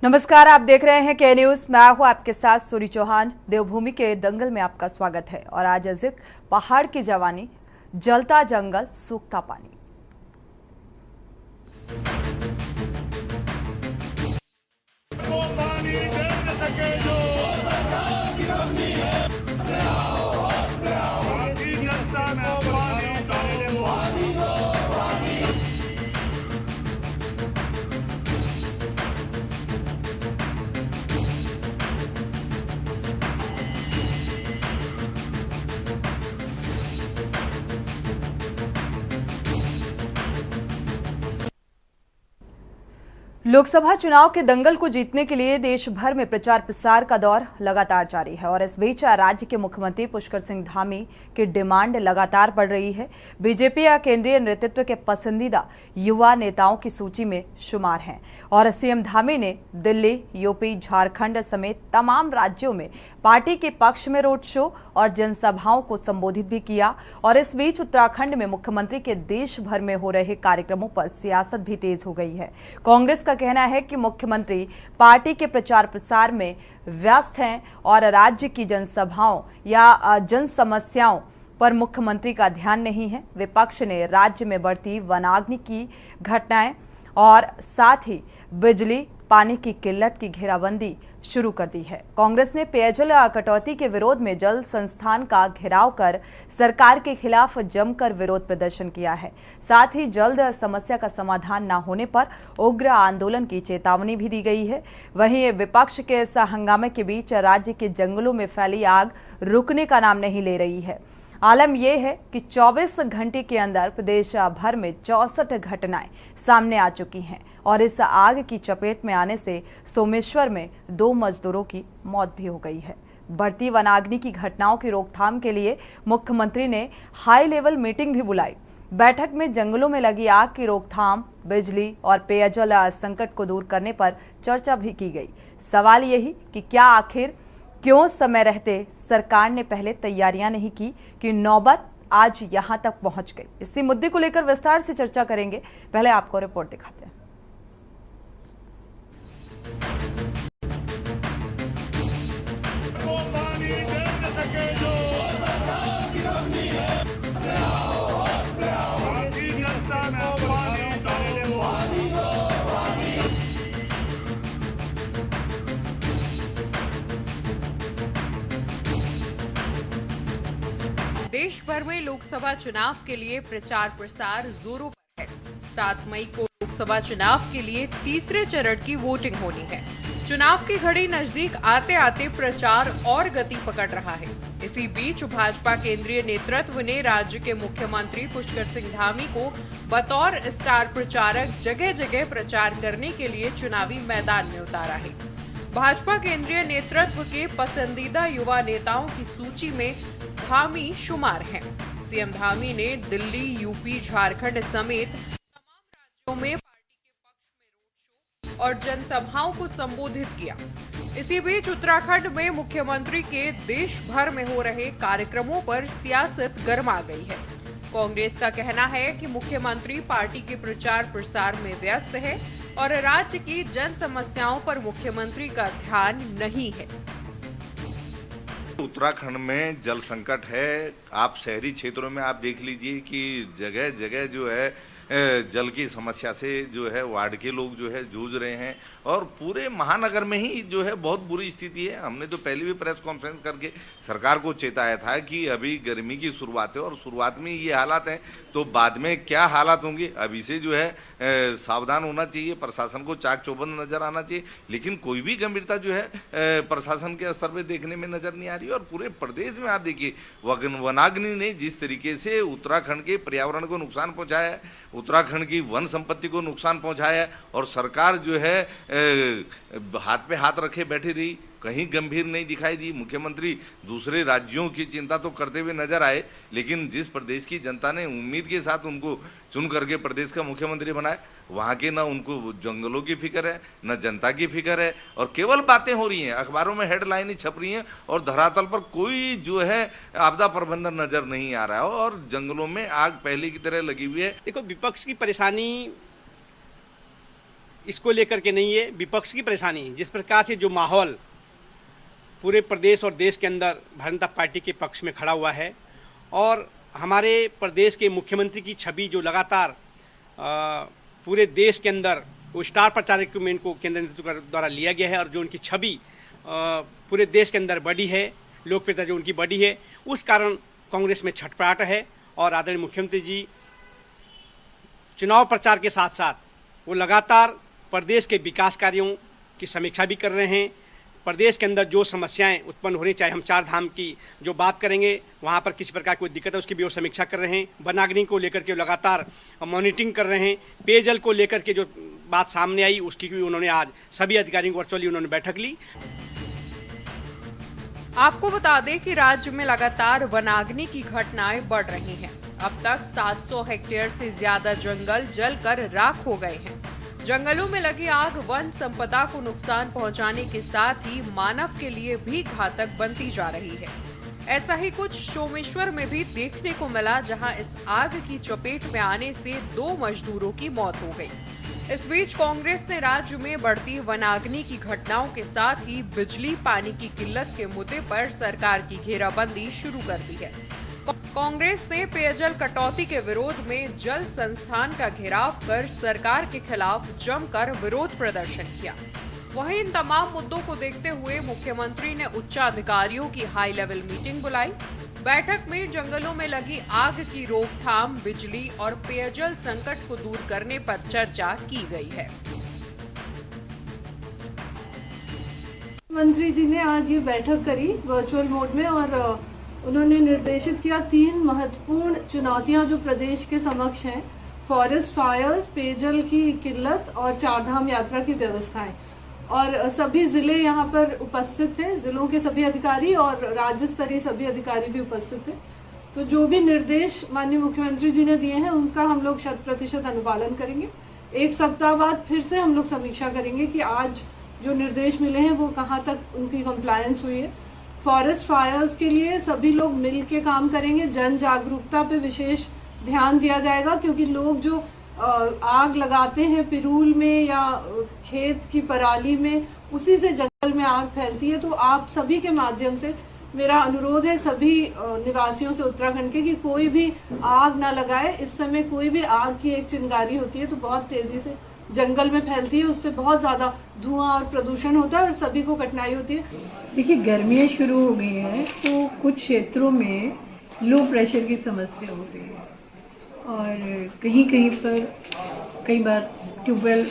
नमस्कार, आप देख रहे हैं के न्यूज। मैं हूं आपके साथ सूरी चौहान। देवभूमि के दंगल में आपका स्वागत है। और आज जिक्र पहाड़ की जवानी, जलता जंगल, सूखता पानी। लोकसभा चुनाव के दंगल को जीतने के लिए देश भर में प्रचार प्रसार का दौर लगातार जारी है। और इस बीच राज्य के मुख्यमंत्री पुष्कर सिंह धामी की डिमांड लगातार बढ़ रही है। बीजेपी या केंद्रीय नेतृत्व के पसंदीदा युवा नेताओं की सूची में शुमार हैं। और सीएम धामी ने दिल्ली, यूपी, झारखंड समेत तमाम राज्यों में पार्टी के पक्ष में रोड शो और जनसभाओं को संबोधित भी किया। और इस बीच उत्तराखंड में मुख्यमंत्री के देश भर में हो रहे कार्यक्रमों पर सियासत भी तेज हो गई है। कांग्रेस का कहना है कि मुख्यमंत्री पार्टी के प्रचार प्रसार में व्यस्त हैं और राज्य की जनसभाओं या जन समस्याओं पर मुख्यमंत्री का ध्यान नहीं है। विपक्ष ने राज्य में बढ़ती वनाग्नि की घटनाएं और साथ ही बिजली पानी की किल्लत की घेराबंदी शुरू कर दी है। कांग्रेस ने पेयजल कटौती के विरोध में जल संस्थान का घेराव कर सरकार के खिलाफ जमकर विरोध प्रदर्शन किया है। साथ ही जल्द समस्या का समाधान न होने पर उग्र आंदोलन की चेतावनी भी दी गई है। वहीं विपक्ष के इस हंगामे के बीच राज्य के जंगलों में फैली आग रुकने का नाम नहीं ले रही है। आलम यह है कि 24 घंटे के अंदर प्रदेश भर में 64 घटनाएं सामने आ चुकी हैं। और इस आग की चपेट में आने से सोमेश्वर में 2 मजदूरों की मौत भी हो गई है। बढ़ती वनाग्नि की घटनाओं की रोकथाम के लिए मुख्यमंत्री ने हाई लेवल मीटिंग भी बुलाई। बैठक में जंगलों में लगी आग की रोकथाम, बिजली और पेयजल संकट को दूर करने पर चर्चा भी की गई। सवाल यही कि क्या आखिर क्यों समय रहते सरकार ने पहले तैयारियां नहीं की कि नौबत आज यहां तक पहुंच गई। इसी मुद्दे को लेकर विस्तार से चर्चा करेंगे। पहले आपको रिपोर्ट दिखाते हैं। देश भर में लोकसभा चुनाव के लिए प्रचार प्रसार जोरों पर है। 7 मई को लोकसभा चुनाव के लिए तीसरे चरण की वोटिंग होनी है। चुनाव की घड़ी नजदीक आते आते प्रचार और गति पकड़ रहा है। इसी बीच भाजपा केंद्रीय नेतृत्व ने राज्य के मुख्यमंत्री पुष्कर सिंह धामी को बतौर स्टार प्रचारक जगह जगह प्रचार करने के लिए चुनावी मैदान में उतारा है। भाजपा केंद्रीय नेतृत्व के पसंदीदा युवा नेताओं की सूची में धामी शुमार हैं। सीएम धामी ने दिल्ली, यूपी, झारखंड समेत तमाम राज्यों में पार्टी के पक्ष में रोड शो और जनसभाओं को संबोधित किया। इसी बीच उत्तराखंड में मुख्यमंत्री के देश भर में हो रहे कार्यक्रमों पर सियासत गर्मा गई है। कांग्रेस का कहना है कि मुख्यमंत्री पार्टी के प्रचार प्रसार में व्यस्त है और राज्य की जन समस्याओं पर मुख्यमंत्री का ध्यान नहीं है। उत्तराखंड में जल संकट है। आप शहरी क्षेत्रों में आप देख लीजिए कि जगह जगह जो है जल की समस्या से जो है वार्ड के लोग जो है जूझ रहे हैं। और पूरे महानगर में ही जो है बहुत बुरी स्थिति है। हमने तो पहले भी प्रेस कॉन्फ्रेंस करके सरकार को चेताया था कि अभी गर्मी की शुरुआत है और शुरुआत में ये हालात हैं तो बाद में क्या हालात होंगे, अभी से जो है सावधान होना चाहिए। प्रशासन को चाक चौबंद नजर आना चाहिए, लेकिन कोई भी गंभीरता जो है प्रशासन के स्तर पर देखने में नजर नहीं आ रही। और पूरे प्रदेश में आप देखिए वनाग्नि ने जिस तरीके से उत्तराखंड के पर्यावरण को नुकसान पहुंचाया है, उत्तराखंड की वन संपत्ति को नुकसान पहुंचाया है, और सरकार जो है हाथ पे हाथ रखे बैठी रही, कहीं गंभीर नहीं दिखाई दी। मुख्यमंत्री दूसरे राज्यों की चिंता तो करते हुए नजर आए, लेकिन जिस प्रदेश की जनता ने उम्मीद के साथ उनको चुन करके प्रदेश का मुख्यमंत्री बनाया, वहाँ के ना उनको जंगलों की फिक्र है, न जनता की फिक्र है, और केवल बातें हो रही हैं, अखबारों में हेडलाइनें छप रही हैं और धरातल पर कोई जो है आपदा प्रबंधन नजर नहीं आ रहा है। और जंगलों में आग पहले की तरह लगी हुई है। देखो, विपक्ष की परेशानी इसको लेकर के नहीं है, विपक्ष की परेशानी है। जिस प्रकार से जो माहौल पूरे प्रदेश और देश के अंदर भारतीय जनता पार्टी के पक्ष में खड़ा हुआ है और हमारे प्रदेश के मुख्यमंत्री की छवि जो लगातार पूरे देश के अंदर वो स्टार प्रचारक में इनको केंद्र नेतृत्व द्वारा लिया गया है और जो उनकी छवि पूरे देश के अंदर बढ़ी है, लोकप्रियता जो उनकी बढ़ी है, उस कारण कांग्रेस में छटपटाहट है। और आदरणीय मुख्यमंत्री जी चुनाव प्रचार के साथ साथ वो लगातार प्रदेश के विकास कार्यों की समीक्षा भी कर रहे हैं। प्रदेश के अंदर जो समस्याएं उत्पन्न हो रही, चाहे हम 4 धाम की जो बात करेंगे वहाँ पर किसी प्रकार की कोई दिक्कत है उसकी भी वो समीक्षा कर रहे हैं। वनाग्नि को लेकर के लगातार मॉनिटरिंग कर रहे हैं। पेयजल को लेकर के जो बात सामने आई उसकी भी उन्होंने आज सभी अधिकारियों को वर्चुअली उन्होंने बैठक ली। आपको बता दें कि राज्य में लगातार वनाग्नि की घटनाएं बढ़ रही हैं। अब तक 700 हेक्टेयर से ज्यादा जंगल जलकर राख हो गए हैं। जंगलों में लगी आग वन संपदा को नुकसान पहुंचाने के साथ ही मानव के लिए भी घातक बनती जा रही है। ऐसा ही कुछ सोमेश्वर में भी देखने को मिला, जहां इस आग की चपेट में आने से 2 मजदूरों की मौत हो गई। इस बीच कांग्रेस ने राज्य में बढ़ती वनाग्नि की घटनाओं के साथ ही बिजली पानी की किल्लत के मुद्दे पर सरकार की घेराबंदी शुरू कर दी है। कांग्रेस ने पेयजल कटौती के विरोध में जल संस्थान का घेराव कर सरकार के खिलाफ जमकर विरोध प्रदर्शन किया। वहीं इन तमाम मुद्दों को देखते हुए मुख्यमंत्री ने उच्चाधिकारियों की हाई लेवल मीटिंग बुलाई। बैठक में जंगलों में लगी आग की रोकथाम, बिजली और पेयजल संकट को दूर करने पर चर्चा की गई है। मंत्री जी ने आज ये बैठक करी वर्चुअल मोड में और उन्होंने निर्देशित किया 3 महत्वपूर्ण चुनौतियां जो प्रदेश के समक्ष हैं, फॉरेस्ट फायर्स, पेयजल की किल्लत और 4 धाम यात्रा की व्यवस्थाएं। और सभी जिले यहाँ पर उपस्थित थे, जिलों के सभी अधिकारी और राज्य स्तरीय सभी अधिकारी भी उपस्थित थे। तो जो भी निर्देश माननीय मुख्यमंत्री जी ने दिए हैं उनका हम लोग 100% अनुपालन करेंगे। 1 सप्ताह बाद फिर से हम लोग समीक्षा करेंगे कि आज जो निर्देश मिले हैं वो कहाँ तक उनकी कंप्लायंस हुई है। फॉरेस्ट फायर्स के लिए सभी लोग मिल के काम करेंगे। जन जागरूकता पे विशेष ध्यान दिया जाएगा, क्योंकि लोग जो आग लगाते हैं पिरूल में या खेत की पराली में, उसी से जंगल में आग फैलती है। तो आप सभी के माध्यम से मेरा अनुरोध है सभी निवासियों से उत्तराखंड के कि कोई भी आग ना लगाए। इस समय कोई भी आग की एक चिंगारी होती है तो बहुत तेजी से जंगल में फैलती है, उससे बहुत ज़्यादा धुआं और प्रदूषण होता है और सभी को कठिनाई होती है। देखिए, गर्मियाँ शुरू हो गई हैं तो कुछ क्षेत्रों में लो प्रेशर की समस्या हो रही है और कहीं कहीं पर कई बार ट्यूबवेल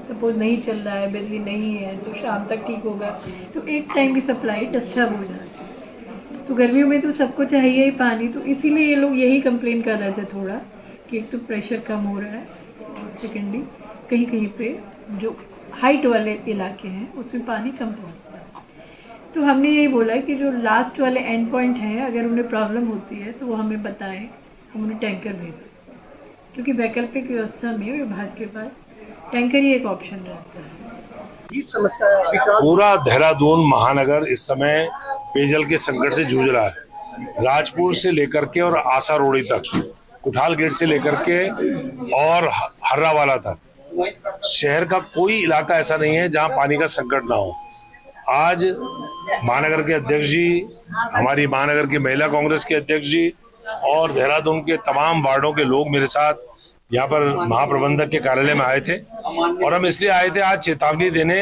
सपोज नहीं चल रहा है, बिजली नहीं है तो शाम तक ठीक होगा, तो एक टाइम की सप्लाई डिस्टर्ब हो जाती है। तो गर्मियों में तो सबको चाहिए ही पानी, तो इसीलिए ये लोग यही कंप्लेन कर रहे थे थोड़ा कि एक तो प्रेशर कम हो रहा है और सेकेंडली कहीं कहीं पे जो हाइट वाले इलाके हैं उसमें पानी कम पहुंचता है। तो हमने यही बोला कि जो लास्ट वाले एंड पॉइंट हैं, अगर उन्हें प्रॉब्लम होती है तो वो हमें बताएं, हम उन्हें टैंकर भेजें, क्योंकि वैकल्पिक व्यवस्था में विभाग के पास टैंकर ही एक ऑप्शन रहता है। पूरा देहरादून महानगर इस समय पेयजल के संकट से जूझ रहा है। राजपुर से लेकर के और आशा रोड़ी तक, कुठाल गेट से लेकर के और हर्रावाला तक, शहर का कोई इलाका ऐसा नहीं है जहां पानी का संकट ना हो। आज महानगर के अध्यक्ष जी, हमारी महानगर की महिला कांग्रेस के अध्यक्ष जी और देहरादून के तमाम वार्डों के लोग मेरे साथ यहाँ पर महाप्रबंधक के कार्यालय में आए थे और हम इसलिए आए थे आज चेतावनी देने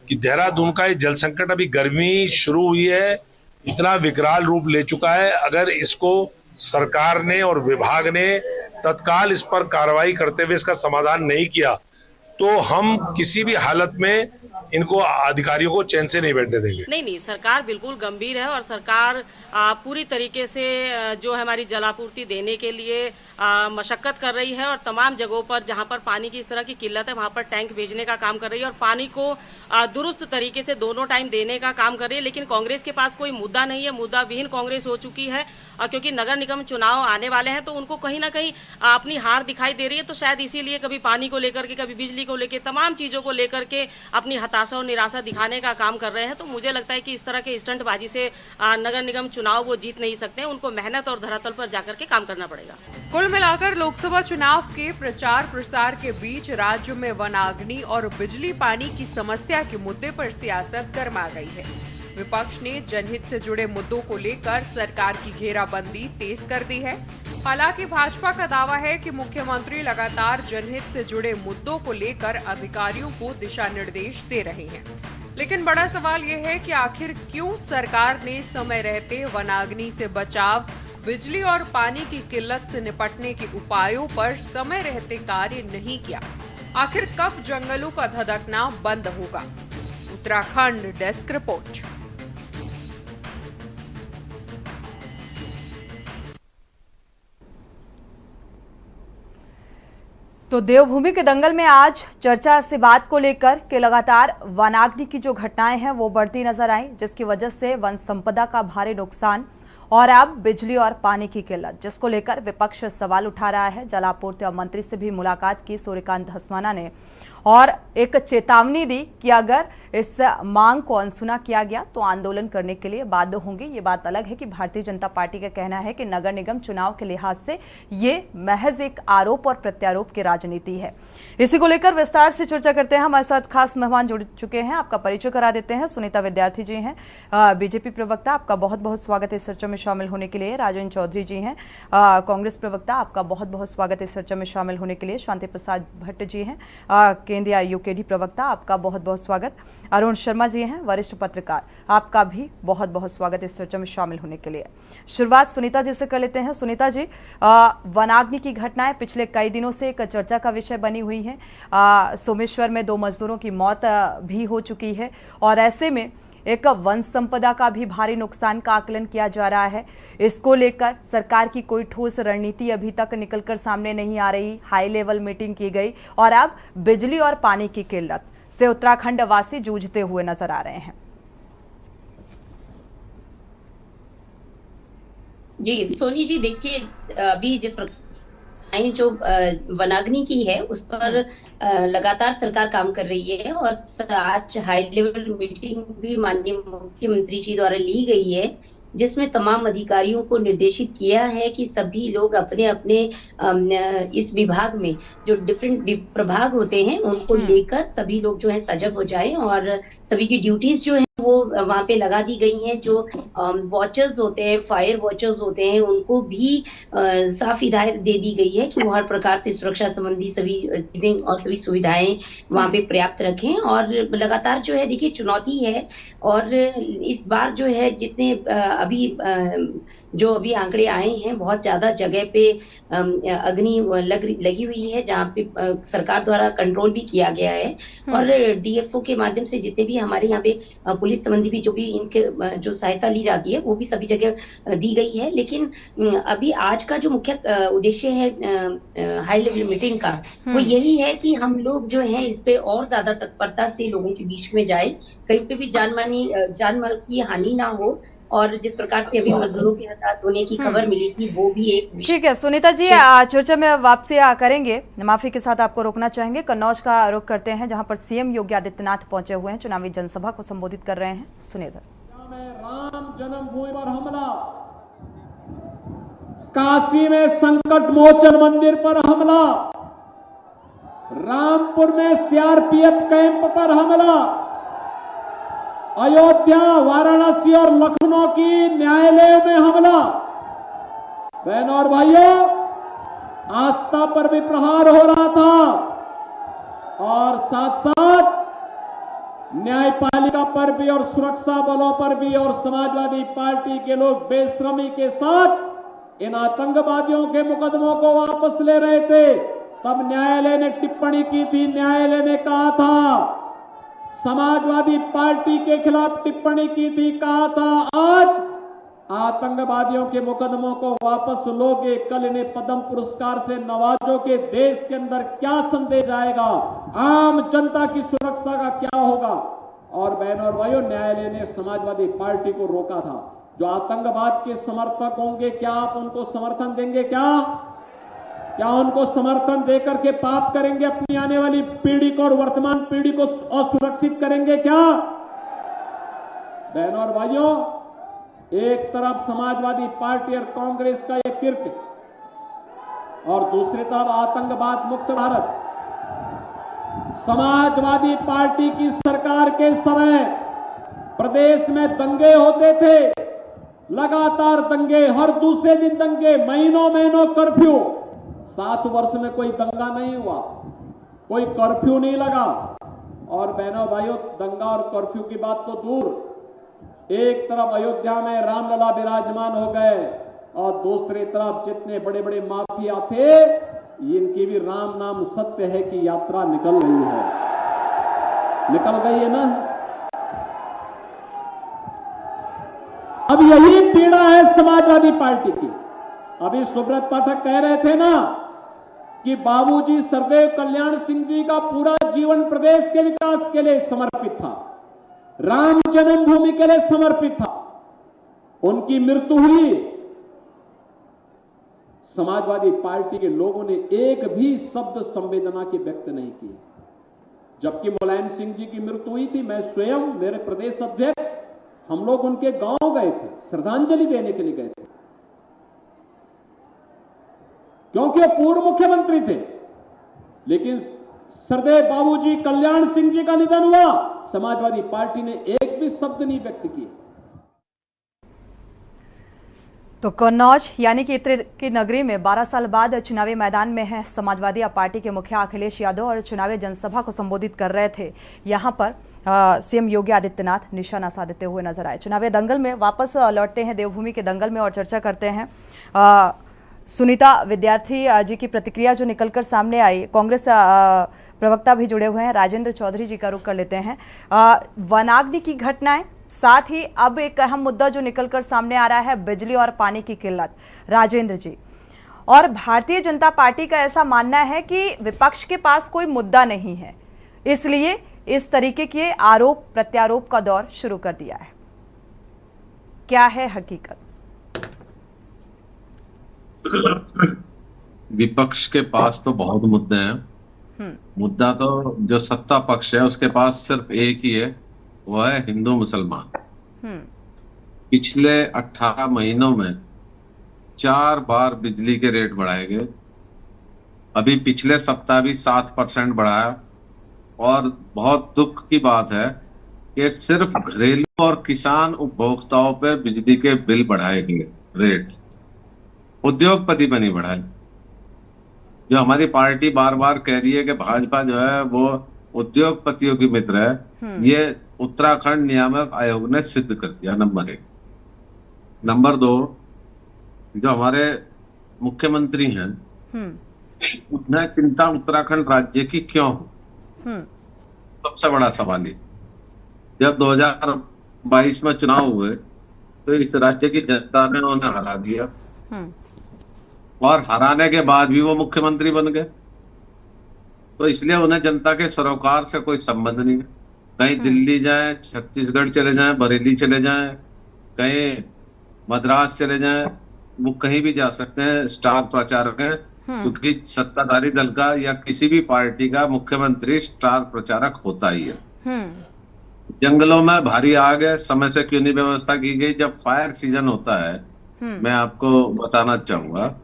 कि देहरादून का ये जल संकट, अभी गर्मी शुरू हुई है, इतना विकराल रूप ले चुका है। अगर इसको सरकार ने और विभाग ने तत्काल इस पर कार्रवाई करते हुए इसका समाधान नहीं किया तो हम किसी भी हालत में इनको अधिकारियों को चैन से नहीं बैठने देंगे। नहीं, सरकार बिल्कुल गंभीर है और सरकार पूरी तरीके से जो है हमारी जलापूर्ति देने के लिए मशक्कत कर रही है और तमाम जगहों पर जहां पर पानी की इस तरह की किल्लत है वहां पर टैंक भेजने का काम कर रही है और पानी को दुरुस्त तरीके से दोनों टाइम देने का काम कर रही है। लेकिन कांग्रेस के पास कोई मुद्दा नहीं है, मुद्दा विहीन कांग्रेस हो चुकी है क्योंकि नगर निगम चुनाव आने वाले हैं तो उनको कहीं ना कहीं अपनी हार दिखाई दे रही है। तो शायद इसीलिए कभी पानी को लेकर के, कभी बिजली को लेकर, तमाम चीज़ों को लेकर के अपनी हताशा और निराशा दिखाने का काम कर रहे हैं। तो मुझे लगता है कि इस तरह के स्टंटबाजी से नगर निगम चुनाव वो जीत नहीं सकते हैं। उनको मेहनत और धरातल पर जाकर के काम करना पड़ेगा। कुल मिलाकर लोकसभा चुनाव के प्रचार प्रसार के बीच राज्य में वनाग्नि और बिजली पानी की समस्या के मुद्दे पर सियासत गरमा गई है। विपक्ष ने जनहित से जुड़े मुद्दों को लेकर सरकार की घेराबंदी तेज कर दी है। हालांकि भाजपा का दावा है कि मुख्यमंत्री लगातार जनहित से जुड़े मुद्दों को लेकर अधिकारियों को दिशा निर्देश दे रहे हैं। लेकिन बड़ा सवाल यह है कि आखिर क्यों सरकार ने समय रहते वनाग्नि से बचाव, बिजली और पानी की किल्लत से निपटने के उपायों पर समय रहते कार्य नहीं किया। आखिर कब जंगलों का धधकना बंद होगा? Uttarakhand desk report. तो देवभूमि के दंगल में आज चर्चा इस बात को लेकर कि लगातार वनाग्नि की जो घटनाएं हैं वो बढ़ती नजर आई, जिसकी वजह से वन संपदा का भारी नुकसान और अब बिजली और पानी की किल्लत, जिसको लेकर विपक्ष सवाल उठा रहा है। जल आपूर्ति मंत्री से भी मुलाकात की सूर्यकांत धस्माना ने और एक चेतावनी दी कि अगर इस मांग को अनसुना किया गया तो आंदोलन करने के लिए बाध्य होंगे। ये बात अलग है कि भारतीय जनता पार्टी का कहना है कि नगर निगम चुनाव के लिहाज से ये महज एक आरोप और प्रत्यारोप की राजनीति है। इसी को लेकर विस्तार से चर्चा करते हैं। हमारे साथ खास मेहमान जुड़ चुके हैं, आपका परिचय करा देते हैं। सुनीता विद्यार्थी जी हैं, बीजेपी प्रवक्ता, आपका बहुत बहुत स्वागत है इस चर्चा में शामिल होने के लिए। राजेंद्र चौधरी जी हैं, कांग्रेस प्रवक्ता, आपका बहुत बहुत स्वागत है इस चर्चा में शामिल होने के लिए। शांति प्रसाद भट्ट जी हैं, केंद्रीय यूकेडी प्रवक्ता, आपका बहुत बहुत स्वागत। अरुण शर्मा जी हैं, वरिष्ठ पत्रकार, आपका भी बहुत बहुत स्वागत इस चर्चा में शामिल होने के लिए। शुरुआत सुनीता जी से कर लेते हैं। सुनीता जी, वनाग्नि की घटनाएं पिछले कई दिनों से एक चर्चा का विषय बनी हुई है। सोमेश्वर में 2 मजदूरों की मौत भी हो चुकी है और ऐसे में एक वन संपदा का भी भारी नुकसान का आकलन किया जा रहा है। इसको लेकर सरकार की कोई ठोस रणनीति अभी तक निकलकर सामने नहीं आ रही। हाई लेवल मीटिंग की गई और अब बिजली और पानी की किल्लत से उत्तराखंड वासी जूझते हुए नजर आ रहे हैं। जी सोनी जी, देखिए अभी जिस जो वनाग्नि की है उस पर लगातार सरकार काम कर रही है और आज हाई लेवल मीटिंग भी माननीय मुख्यमंत्री जी द्वारा ली गई है, जिसमें तमाम अधिकारियों को निर्देशित किया है कि सभी लोग अपने अपने इस विभाग में जो डिफरेंट प्रभाग होते हैं उनको लेकर सभी लोग जो है सजग हो जाएं और सभी की ड्यूटीज जो है वो वहां पे लगा दी गई हैं। जो वॉचर्स होते हैं, फायर वॉचर्स होते हैं, उनको भी साफ हिदायत दे दी गई है कि वो हर प्रकार से सुरक्षा संबंधी सभी चीजें और सभी सुविधाएं वहां पे पर्याप्त रखें। और लगातार जो है देखिए चुनौती है और इस बार जो है जितने अभी आंकड़े आए हैं, बहुत ज्यादा जगह पे अग्नि लगी हुई है जहाँ पे सरकार द्वारा कंट्रोल भी किया गया है और डीएफओ के माध्यम से जितने भी हमारे यहाँ पे पुलिस संबंधी भी जो भी इनके जो सहायता ली जाती है वो भी सभी जगह दी गई है। लेकिन अभी आज का जो मुख्य उद्देश्य है हाई लेवल मीटिंग का, वो यही है कि हम लोग जो है इस पे और ज्यादा तत्परता से लोगों के बीच में जाए, कहीं पे भी जानमाल की हानि ना हो। और जिस प्रकार से अभी मजदूरों के हताहत होने की खबर मिली थी वो भी एक ठीक है। सुनीता जी, चर्चा में वापसी करेंगे, माफी के साथ आपको रोकना चाहेंगे। कन्नौज का रुख करते हैं जहां पर सीएम योगी आदित्यनाथ पहुंचे हुए हैं, चुनावी जनसभा को संबोधित कर रहे हैं। सुनिए जरा। राम जन्मभूमि पर हमला, काशी में संकट मोचन मंदिर पर हमला, रामपुर में सीआरपीएफ कैंप पर हमला, अयोध्या, वाराणसी और लखनऊ की न्यायालयों में हमला। बहनों और भाइयों, आस्था पर भी प्रहार हो रहा था और साथ साथ न्यायपालिका पर भी और सुरक्षा बलों पर भी और समाजवादी पार्टी के लोग बेशर्मी के साथ इन आतंकवादियों के मुकदमों को वापस ले रहे थे। तब न्यायालय ने टिप्पणी की थी, न्यायालय ने कहा था, समाजवादी पार्टी के खिलाफ टिप्पणी की थी, कहा था आज आतंकवादियों के मुकदमों को वापस लोगे, कल इन्हें पद्म पुरस्कार से नवाजोगे, देश के अंदर क्या संदेश आएगा, आम जनता की सुरक्षा का क्या होगा। और बहनों और भाइयों, न्यायालय ने समाजवादी पार्टी को रोका था। जो आतंकवाद के समर्थक होंगे, क्या आप उनको समर्थन देंगे? क्या क्या उनको समर्थन देकर के पाप करेंगे? अपनी आने वाली पीढ़ी को और वर्तमान पीढ़ी को असुरक्षित करेंगे क्या? बहनों और भाइयों, एक तरफ समाजवादी पार्टी और कांग्रेस का ये कृत्य और दूसरी तरफ आतंकवाद मुक्त भारत। समाजवादी पार्टी की सरकार के समय प्रदेश में दंगे होते थे, लगातार दंगे, हर दूसरे दिन दंगे, महीनों महीनों कर्फ्यू। 7 वर्ष में कोई दंगा नहीं हुआ, कोई कर्फ्यू नहीं लगा। और बहनों भाइयों, दंगा और कर्फ्यू की बात तो दूर, एक तरफ अयोध्या में रामलला विराजमान हो गए और दूसरी तरफ जितने बड़े बड़े माफिया थे, इनकी भी राम नाम सत्य है कि यात्रा निकल रही है, निकल गई है ना। अब यही पीड़ा है समाजवादी पार्टी की। अभी सुब्रत पाठक कह रहे थे ना कि बाबूजी सरदेव कल्याण सिंह जी का पूरा जीवन प्रदेश के विकास के लिए समर्पित था, राम जन्मभूमि के लिए समर्पित था। उनकी मृत्यु हुई, समाजवादी पार्टी के लोगों ने एक भी शब्द संवेदना की व्यक्त नहीं की। जबकि मुलायम सिंह जी की मृत्यु हुई थी, मैं स्वयं, मेरे प्रदेश अध्यक्ष, हम लोग उनके गांव गए थे, श्रद्धांजलि देने के लिए गए थे, क्योंकि वो पूर्व मुख्यमंत्री थे। लेकिन सरदेव बाबूजी कल्याण सिंह जी का निधन हुआ, समाजवादी पार्टी ने एक भी शब्द नहीं व्यक्त किए। तो कन्नौज यानी कि इत्र की नगरी में 12 साल बाद चुनावी मैदान में है समाजवादी पार्टी के मुखिया अखिलेश यादव और चुनावी जनसभा को संबोधित कर रहे थे। यहां पर सीएम योगी आदित्यनाथ निशाना साधते हुए नजर आए। चुनावी दंगल में वापस लौटते हैं देवभूमि के दंगल में और चर्चा करते हैं। सुनीता विद्यार्थी जी की प्रतिक्रिया जो निकलकर सामने आई, कांग्रेस प्रवक्ता भी जुड़े हुए हैं, राजेंद्र चौधरी जी का रुख कर लेते हैं। वनाग्नि की घटनाएं, साथ ही अब एक अहम मुद्दा जो निकलकर सामने आ रहा है बिजली और पानी की किल्लत। राजेंद्र जी, और भारतीय जनता पार्टी का ऐसा मानना है कि विपक्ष के पास कोई मुद्दा नहीं है, इसलिए इस तरीके के आरोप प्रत्यारोप का दौर शुरू कर दिया है। क्या है हकीकत? विपक्ष के पास तो बहुत मुद्दे हैं। मुद्दा तो जो सत्ता पक्ष है उसके पास सिर्फ एक ही है, वह है हिंदू मुसलमान। पिछले 18 महीनों में 4 बार बिजली के रेट बढ़ाए गए। अभी पिछले सप्ताह भी 7% बढ़ाया। और बहुत दुख की बात है कि सिर्फ घरेलू और किसान उपभोक्ताओं पर बिजली के बिल बढ़ाए गए रेट, उद्योगपति पर नहीं बढ़ाए। जो हमारी पार्टी बार बार कह रही है कि भाजपा जो है वो उद्योगपतियों की मित्र है, ये उत्तराखंड नियामक आयोग ने सिद्ध कर दिया, नंबर 1। नंबर 2, जो हमारे मुख्यमंत्री हैं उन्हें चिंता उत्तराखंड राज्य की क्यों हो? सबसे बड़ा सवाल ये, जब 2022 में चुनाव हुए तो इस राज्य की जनता ने उन्हें हरा दिया और हराने के बाद भी वो मुख्यमंत्री बन गए। तो इसलिए उन्हें जनता के सरोकार से कोई संबंध नहीं है। कहीं दिल्ली जाए, छत्तीसगढ़ चले जाएं, बरेली चले जाएं, कहीं मद्रास चले जाएं, वो कहीं भी जा सकते हैं, स्टार प्रचारक हैं। क्योंकि सत्ताधारी दल का या किसी भी पार्टी का मुख्यमंत्री स्टार प्रचारक होता ही है। जंगलों में भारी आग है, समय से क्यों नहीं व्यवस्था की गई? जब फायर सीजन होता है, मैं आपको बताना चाहूंगा,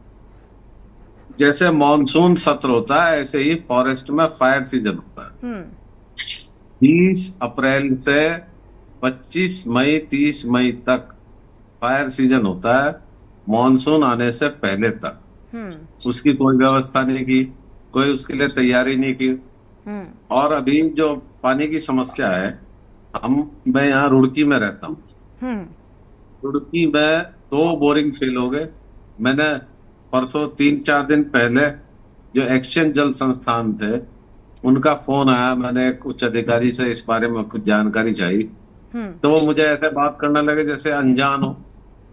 जैसे मॉनसून सत्र होता है ऐसे ही फॉरेस्ट में फायर सीजन होता है। 20 अप्रैल से 25 मई 30 मई तक फायर सीजन होता है, मॉनसून आने से पहले तक। उसकी कोई व्यवस्था नहीं की, कोई उसके लिए तैयारी नहीं की। और अभी जो पानी की समस्या है, मैं यहाँ रुड़की में रहता हूँ। रुड़की में 2 बोरिंग फेल हो गए। मैंने परसों 3-4 दिन पहले जो एक्शन जल संस्थान थे उनका फोन आया, मैंने एक उच्च अधिकारी से इस बारे में कुछ जानकारी चाहिए, तो वो मुझे ऐसे बात करने लगे जैसे अनजान हो।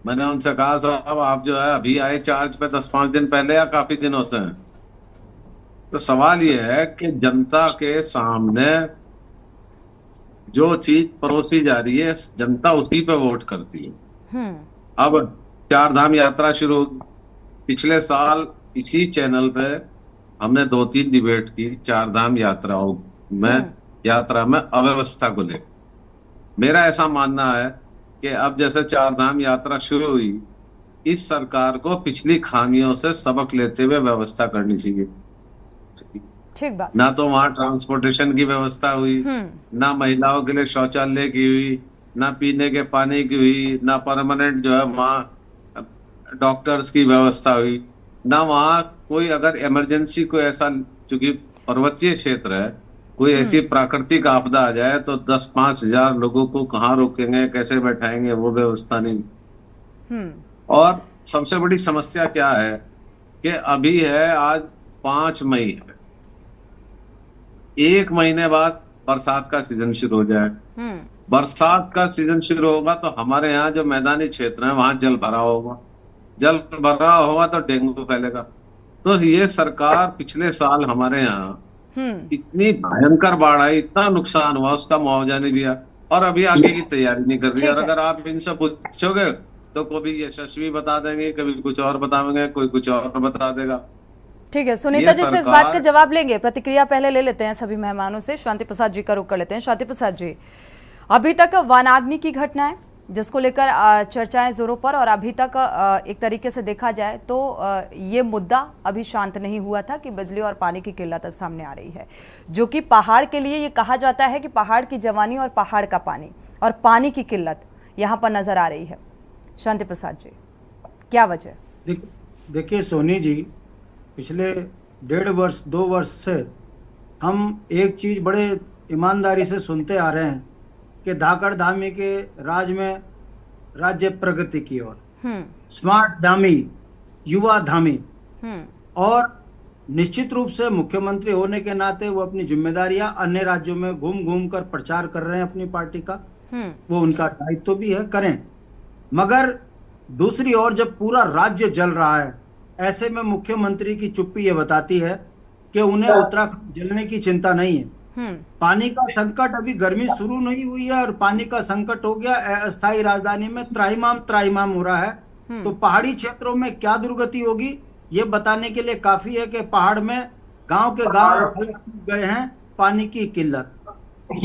मैंने उनसे कहा, साहब आप जो है अभी आए चार्ज पे 10-5 दिन पहले या काफी दिनों से हैं? तो सवाल ये है कि जनता के सामने जो चीज परोसी जा रही है, जनता उसी पे वोट करती है। अब 4 धाम यात्रा शुरू होगी। पिछले साल इसी चैनल पे हमने 2-3 डिबेट की चारधाम यात्राओं में अव्यवस्था को लेकर। मेरा ऐसा मानना है कि अब जैसे चारधाम यात्रा शुरू हुई, इस सरकार को पिछली खामियों से सबक लेते हुए व्यवस्था करनी चाहिए। ठीक बात। ना तो वहां ट्रांसपोर्टेशन की व्यवस्था हुई, ना महिलाओं के लिए शौचालय की हुई, ना पीने के पानी की हुई, ना परमानेंट जो है वहाँ डॉक्टर्स की व्यवस्था हुई, ना वहाँ कोई अगर इमरजेंसी को ऐसा, चूंकि पर्वतीय क्षेत्र है, कोई ऐसी प्राकृतिक आपदा आ जाए तो 10-5 हजार लोगों को कहाँ रोकेंगे, कैसे बैठाएंगे, वो व्यवस्था नहीं। और सबसे बड़ी समस्या क्या है कि अभी है आज 5 मई है, 1 महीने बाद बरसात का सीजन शुरू हो जाए। बरसात का सीजन शुरू होगा तो हमारे यहाँ जो मैदानी क्षेत्र है वहां जल भरा होगा, जल भरा होगा तो डेंगू फैलेगा। तो ये सरकार पिछले साल हमारे यहाँ इतनी भयंकर बाढ़ आई, इतना नुकसान हुआ, उसका मुआवजा नहीं दिया और अभी आगे की तैयारी नहीं कर रही। और अगर आप इनसे पूछोगे तो कभी यशस्वी बता देंगे, कभी कुछ और बताएंगे, कोई कुछ और बता देगा। ठीक है, सुनीता जी से इस बात का जवाब लेंगे। प्रतिक्रिया पहले ले लेते हैं सभी मेहमानों से। शांति प्रसाद जी का रुख कर लेते हैं। शांति प्रसाद जी, अभी तक वनाग्नि की घटनाएं जिसको लेकर चर्चाएं जोरों पर, और अभी तक एक तरीके से देखा जाए तो ये मुद्दा अभी शांत नहीं हुआ था कि बिजली और पानी की किल्लत सामने आ रही है, जो कि पहाड़ के लिए ये कहा जाता है कि पहाड़ की जवानी और पहाड़ का पानी और पानी की किल्लत यहाँ पर नजर आ रही है। शांति प्रसाद जी, क्या वजह? देखिए सोनी जी, पिछले 1.5 वर्ष 2 वर्ष से हम एक चीज़ बड़े ईमानदारी से सुनते आ रहे हैं कि धाकड़ धामी के राज में राज्य प्रगति की ओर, स्मार्ट धामी, युवा धामी, और निश्चित रूप से मुख्यमंत्री होने के नाते वो अपनी जिम्मेदारियां अन्य राज्यों में घूम घूम कर प्रचार कर रहे हैं अपनी पार्टी का, वो उनका दायित्व भी है, करें। मगर दूसरी ओर जब पूरा राज्य जल रहा है, ऐसे में मुख्यमंत्री की चुप्पी ये बताती है कि उन्हें उत्तराखंड जलने की चिंता नहीं है। पानी का संकट अभी गर्मी शुरू नहीं हुई है और पानी का संकट हो गया, अस्थायी राजधानी में त्राहिमाम हो रहा है। तो पहाड़ी क्षेत्रों में क्या दुर्गति होगी ये बताने के लिए काफी है कि पहाड़ में गांव के गांव गए हैं पानी की किल्लत।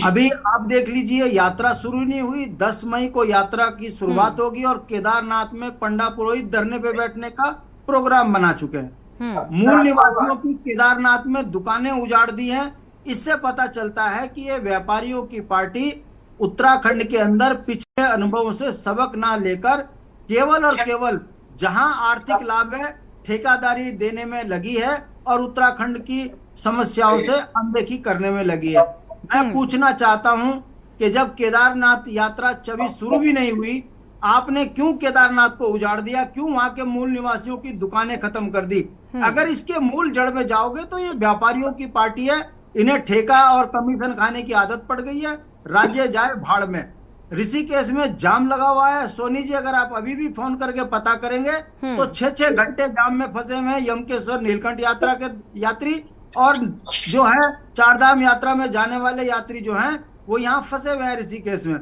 अभी आप देख लीजिए, यात्रा शुरू नहीं हुई, 10 मई को यात्रा की शुरुआत होगी और केदारनाथ में पंडा पुरोहित धरने पे बैठने का प्रोग्राम बना चुके हैं। मूल निवासियों की केदारनाथ में दुकानें उजाड़ दी हैं। इससे पता चलता है कि ये व्यापारियों की पार्टी उत्तराखंड के अंदर पिछले अनुभवों से सबक ना लेकर केवल और केवल जहां आर्थिक लाभ है ठेकेदारी देने में लगी है और उत्तराखंड की समस्याओं से अनदेखी करने में लगी है। मैं पूछना चाहता हूं कि जब केदारनाथ यात्रा 24 शुरू भी नहीं हुई, आपने क्यों केदारनाथ को उजाड़ दिया? क्यों वहां के मूल निवासियों की दुकानें खत्म कर दी? अगर इसके मूल जड़ में जाओगे तो ये व्यापारियों की पार्टी है, इन्हें ठेका और कमीशन खाने की आदत पड़ गई है। राज्य जाए भाड़ में। ऋषिकेश में जाम लगा हुआ है सोनी जी, अगर आप अभी भी फोन करके पता करेंगे तो 6-6 घंटे जाम में फंसे हुए हैं यमकेश्वर नीलकंठ यात्रा के यात्री, और जो है चारधाम यात्रा में जाने वाले यात्री जो हैं वो यहाँ फंसे हुए हैं ऋषिकेश में।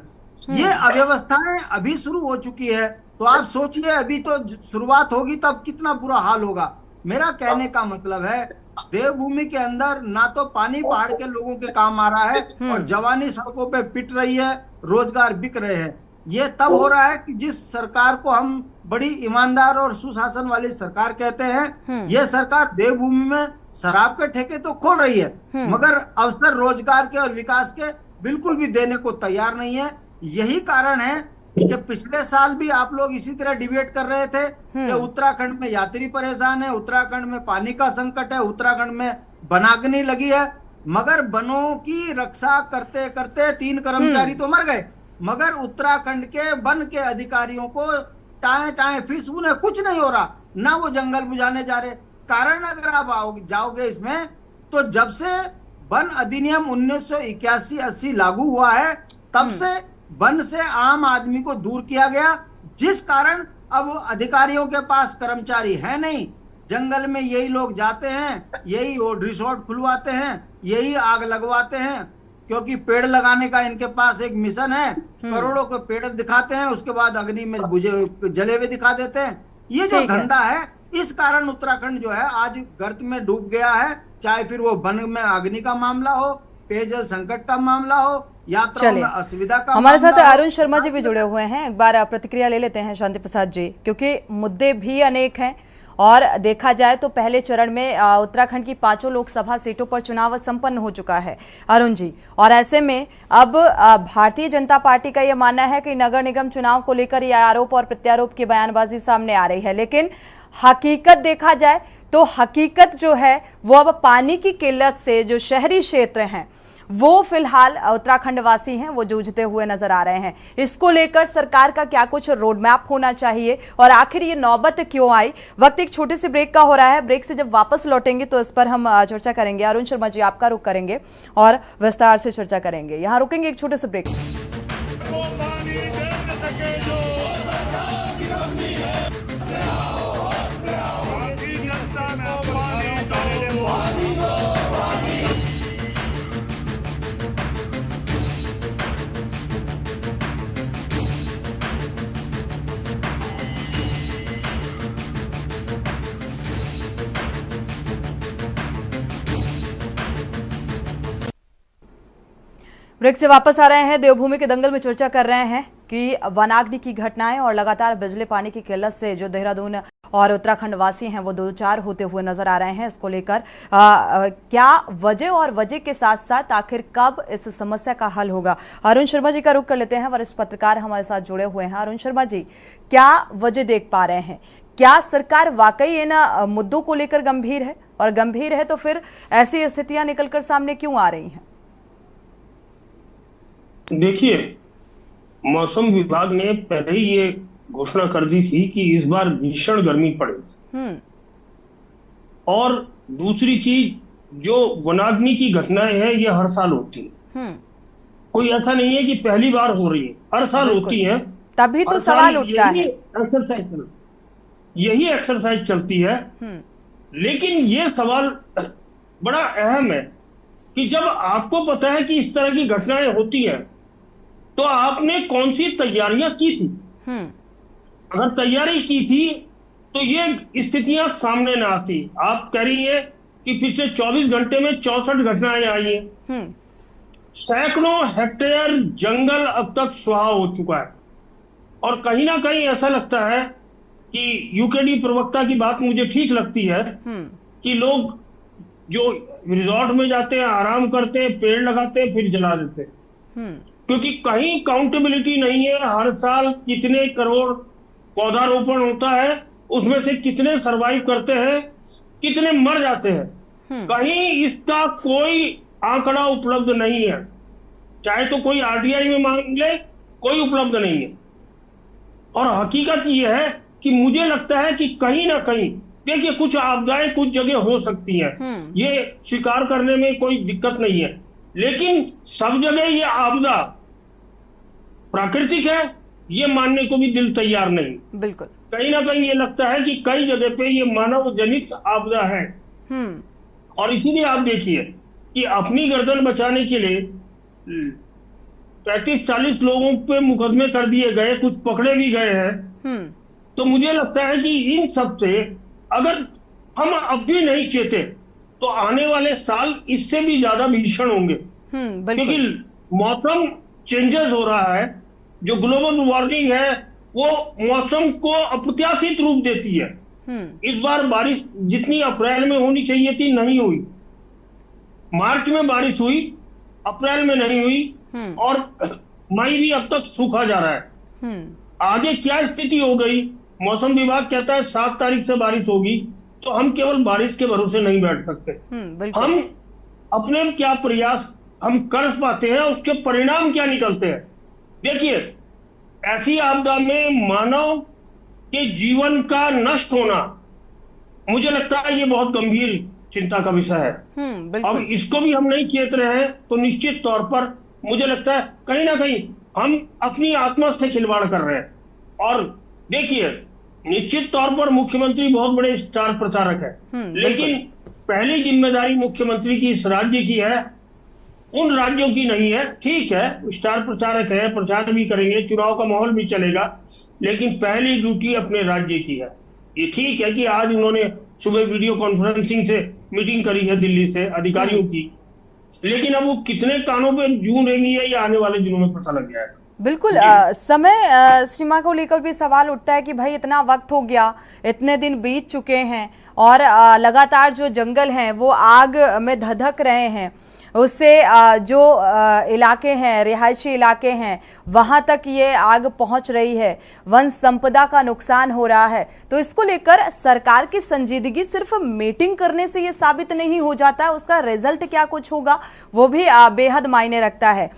ये अव्यवस्थाएं अभी शुरू हो चुकी है, तो आप सोचिए अभी तो शुरुआत होगी तब कितना बुरा हाल होगा। मेरा कहने का मतलब है देवभूमि के अंदर ना तो पानी पहाड़ के लोगों के काम आ रहा है और जवानी सड़कों पे पिट रही है, रोजगार बिक रहे हैं। ये तब हो रहा है कि जिस सरकार को हम बड़ी ईमानदार और सुशासन वाली सरकार कहते हैं, ये सरकार देवभूमि में शराब के ठेके तो खोल रही है मगर अवसर रोजगार के और विकास के बिल्कुल भी देने को तैयार नहीं है। यही कारण है कि पिछले साल भी आप लोग इसी तरह डिबेट कर रहे थे कि उत्तराखंड में यात्री परेशान है, उत्तराखंड में पानी का संकट है, उत्तराखंड में वनाग्नि लगी है, मगर वनों की रक्षा करते करते 3 कर्मचारी तो मर गए, मगर उत्तराखंड के वन के अधिकारियों को टाए फीस उन्हें कुछ नहीं हो रहा, ना वो जंगल बुझाने जा रहे। कारण अगर आप जाओगे इसमें तो जब से वन अधिनियम 1981-80 लागू हुआ है तब से वन से आम आदमी को दूर किया गया, जिस कारण अब अधिकारियों के पास कर्मचारी है नहीं। जंगल में यही लोग जाते हैं, यही रिसोर्ट खुलवाते हैं, यही आग लगवाते हैं, क्योंकि पेड़ लगाने का इनके पास एक मिशन है। करोड़ों के पेड़ दिखाते हैं, उसके बाद अग्नि में बुझे जले हुए दिखा देते हैं। ये जो धंधा है इस कारण उत्तराखंड जो है आज गर्त में डूब गया है, चाहे फिर वो वन में अग्नि का मामला हो, पेयजल संकट का मामला हो, यात्राओं में असुविधा का हमारे साथ मामला हो। अरुण शर्मा जी भी जुड़े हुए हैं। एक बार प्रतिक्रिया ले लेते हैं शांति प्रसाद जी, क्योंकि मुद्दे भी अनेक हैं और देखा जाए तो पहले चरण में उत्तराखंड की 5 लोकसभा सीटों पर चुनाव संपन्न हो चुका है अरुण जी, और ऐसे में अब भारतीय जनता पार्टी का यह मानना है कि नगर निगम चुनाव को लेकर यह आरोप और प्रत्यारोप की बयानबाजी सामने आ रही है, लेकिन हकीकत देखा जाए तो हकीकत जो है वो अब पानी की किल्लत से जो शहरी क्षेत्र हैं वो फिलहाल उत्तराखंड वासी हैं वो जूझते हुए नजर आ रहे हैं। इसको लेकर सरकार का क्या कुछ रोड मैप होना चाहिए और आखिर ये नौबत क्यों आई? वक्त एक छोटे से ब्रेक का हो रहा है, ब्रेक से जब वापस लौटेंगे तो इस पर हम चर्चा करेंगे। अरुण शर्मा जी आपका रुख करेंगे और विस्तार से चर्चा करेंगे। यहाँ रुकेंगे एक छोटे से ब्रेक। ब्रेक से वापस आ रहे हैं। देवभूमि के दंगल में चर्चा कर रहे हैं कि वनाग्नि की घटनाएं और लगातार बिजली पानी की किल्लत से जो देहरादून और उत्तराखंड वासी हैं वो दो चार होते हुए नजर आ रहे हैं। इसको लेकर क्या वजह और वजह के साथ साथ आखिर कब इस समस्या का हल होगा? अरुण शर्मा जी का रुख कर लेते हैं, वरिष्ठ पत्रकार हमारे साथ जुड़े हुए हैं। अरुण शर्मा जी, क्या वजह देख पा रहे हैं? क्या सरकार वाकई इन मुद्दों को लेकर गंभीर है, और गंभीर है तो फिर ऐसी स्थितियां निकलकर सामने क्यों आ रही हैं? देखिए, मौसम विभाग ने पहले ही ये घोषणा कर दी थी कि इस बार भीषण गर्मी पड़ेगी। और दूसरी चीज, जो वनाग्नि की घटनाएं हैं ये हर साल होती है, कोई ऐसा नहीं है कि पहली बार हो रही है, हर साल होती है। तभी तो सवाल उठता है, यही एक्सरसाइज चलती है। लेकिन ये सवाल बड़ा अहम है कि जब आपको पता है कि इस तरह की घटनाएं होती है तो आपने कौन सी तैयारियां की थी। अगर तैयारी की थी तो ये स्थितियां सामने ना आती। आप कह रही है कि पिछले 24 घंटे में 64 घटनाएं आई हैं। सैकड़ों हेक्टेयर जंगल अब तक सुहा हो चुका है। और कहीं ना कहीं ऐसा लगता है कि यूकेडी प्रवक्ता की बात मुझे ठीक लगती है कि लोग जो रिजॉर्ट में जाते हैं, आराम करते हैं, पेड़ लगाते हैं, फिर जला देते हैं, क्योंकि कहीं काउंटेबिलिटी नहीं है। हर साल कितने करोड़ पौधारोपण होता है, उसमें से कितने सरवाइव करते हैं, कितने मर जाते हैं, कहीं इसका कोई आंकड़ा उपलब्ध नहीं है। चाहे तो कोई आरटीआई में मांग ले, कोई उपलब्ध नहीं है। और हकीकत यह है कि मुझे लगता है कि कहीं ना कहीं, देखिए, कुछ आपदाएं कुछ जगह हो सकती हैं, ये स्वीकार करने में कोई दिक्कत नहीं है, लेकिन सब जगह ये आपदा प्राकृतिक है ये मानने को भी दिल तैयार नहीं। बिल्कुल, कहीं ना कहीं ये लगता है कि कई जगह पे ये मानव जनित आपदा है। और इसीलिए आप देखिए कि अपनी गर्दन बचाने के लिए 35-40 लोगों पे मुकदमे कर दिए गए, कुछ पकड़े भी गए हैं। तो मुझे लगता है कि इन सब से अगर हम अब भी नहीं चेते तो आने वाले साल इससे भी ज्यादा भीषण होंगे, क्योंकि मौसम चेंजेस हो रहा है। जो ग्लोबल वार्मिंग है वो मौसम को अप्रत्याशित रूप देती है। इस बार बारिश जितनी अप्रैल में होनी चाहिए थी नहीं हुई। मार्च में बारिश हुई, अप्रैल में नहीं हुई, और मई भी अब तक सूखा जा रहा है। आगे क्या स्थिति हो गई? मौसम विभाग कहता है 7 तारीख से बारिश होगी, तो हम केवल बारिश के भरोसे नहीं बैठ सकते। हम अपने क्या प्रयास हम कर पाते हैं, उसके परिणाम क्या निकलते हैं। देखिए, ऐसी आपदा में मानव के जीवन का नष्ट होना, मुझे लगता है ये बहुत गंभीर चिंता का विषय है। अब इसको भी हम नहीं चेत रहे हैं तो निश्चित तौर पर मुझे लगता है कहीं ना कहीं हम अपनी आत्मा से खिलवाड़ कर रहे हैं। और देखिए, निश्चित तौर पर मुख्यमंत्री बहुत बड़े स्टार प्रचारक है, लेकिन पहली जिम्मेदारी मुख्यमंत्री की इस राज्य की है, उन राज्यों की नहीं है। ठीक है, स्टार प्रचारक है, प्रचार भी करेंगे, चुनाव का माहौल भी चलेगा, लेकिन पहली ड्यूटी अपने राज्य की है। ये ठीक है कि आज उन्होंने सुबह वीडियो कॉन्फ्रेंसिंग से मीटिंग करी है दिल्ली से अधिकारियों की, लेकिन अब वो कितने कानों पे जून रहेंगी है, ये आने वाले दिनों में पता लग जाएगा। बिल्कुल समय सीमा को लेकर भी सवाल उठता है कि भाई इतना वक्त हो गया, इतने दिन बीत चुके हैं और लगातार जो जंगल हैं वो आग में धधक रहे हैं, उससे जो इलाके हैं, रिहायशी इलाके हैं, वहां तक ये आग पहुंच रही है, वन संपदा का नुकसान हो रहा है। तो इसको लेकर सरकार की संजीदगी सिर्फ मीटिंग करने से ये साबित नहीं हो जाता, उसका रिजल्ट क्या कुछ होगा वो भी बेहद मायने रखता है।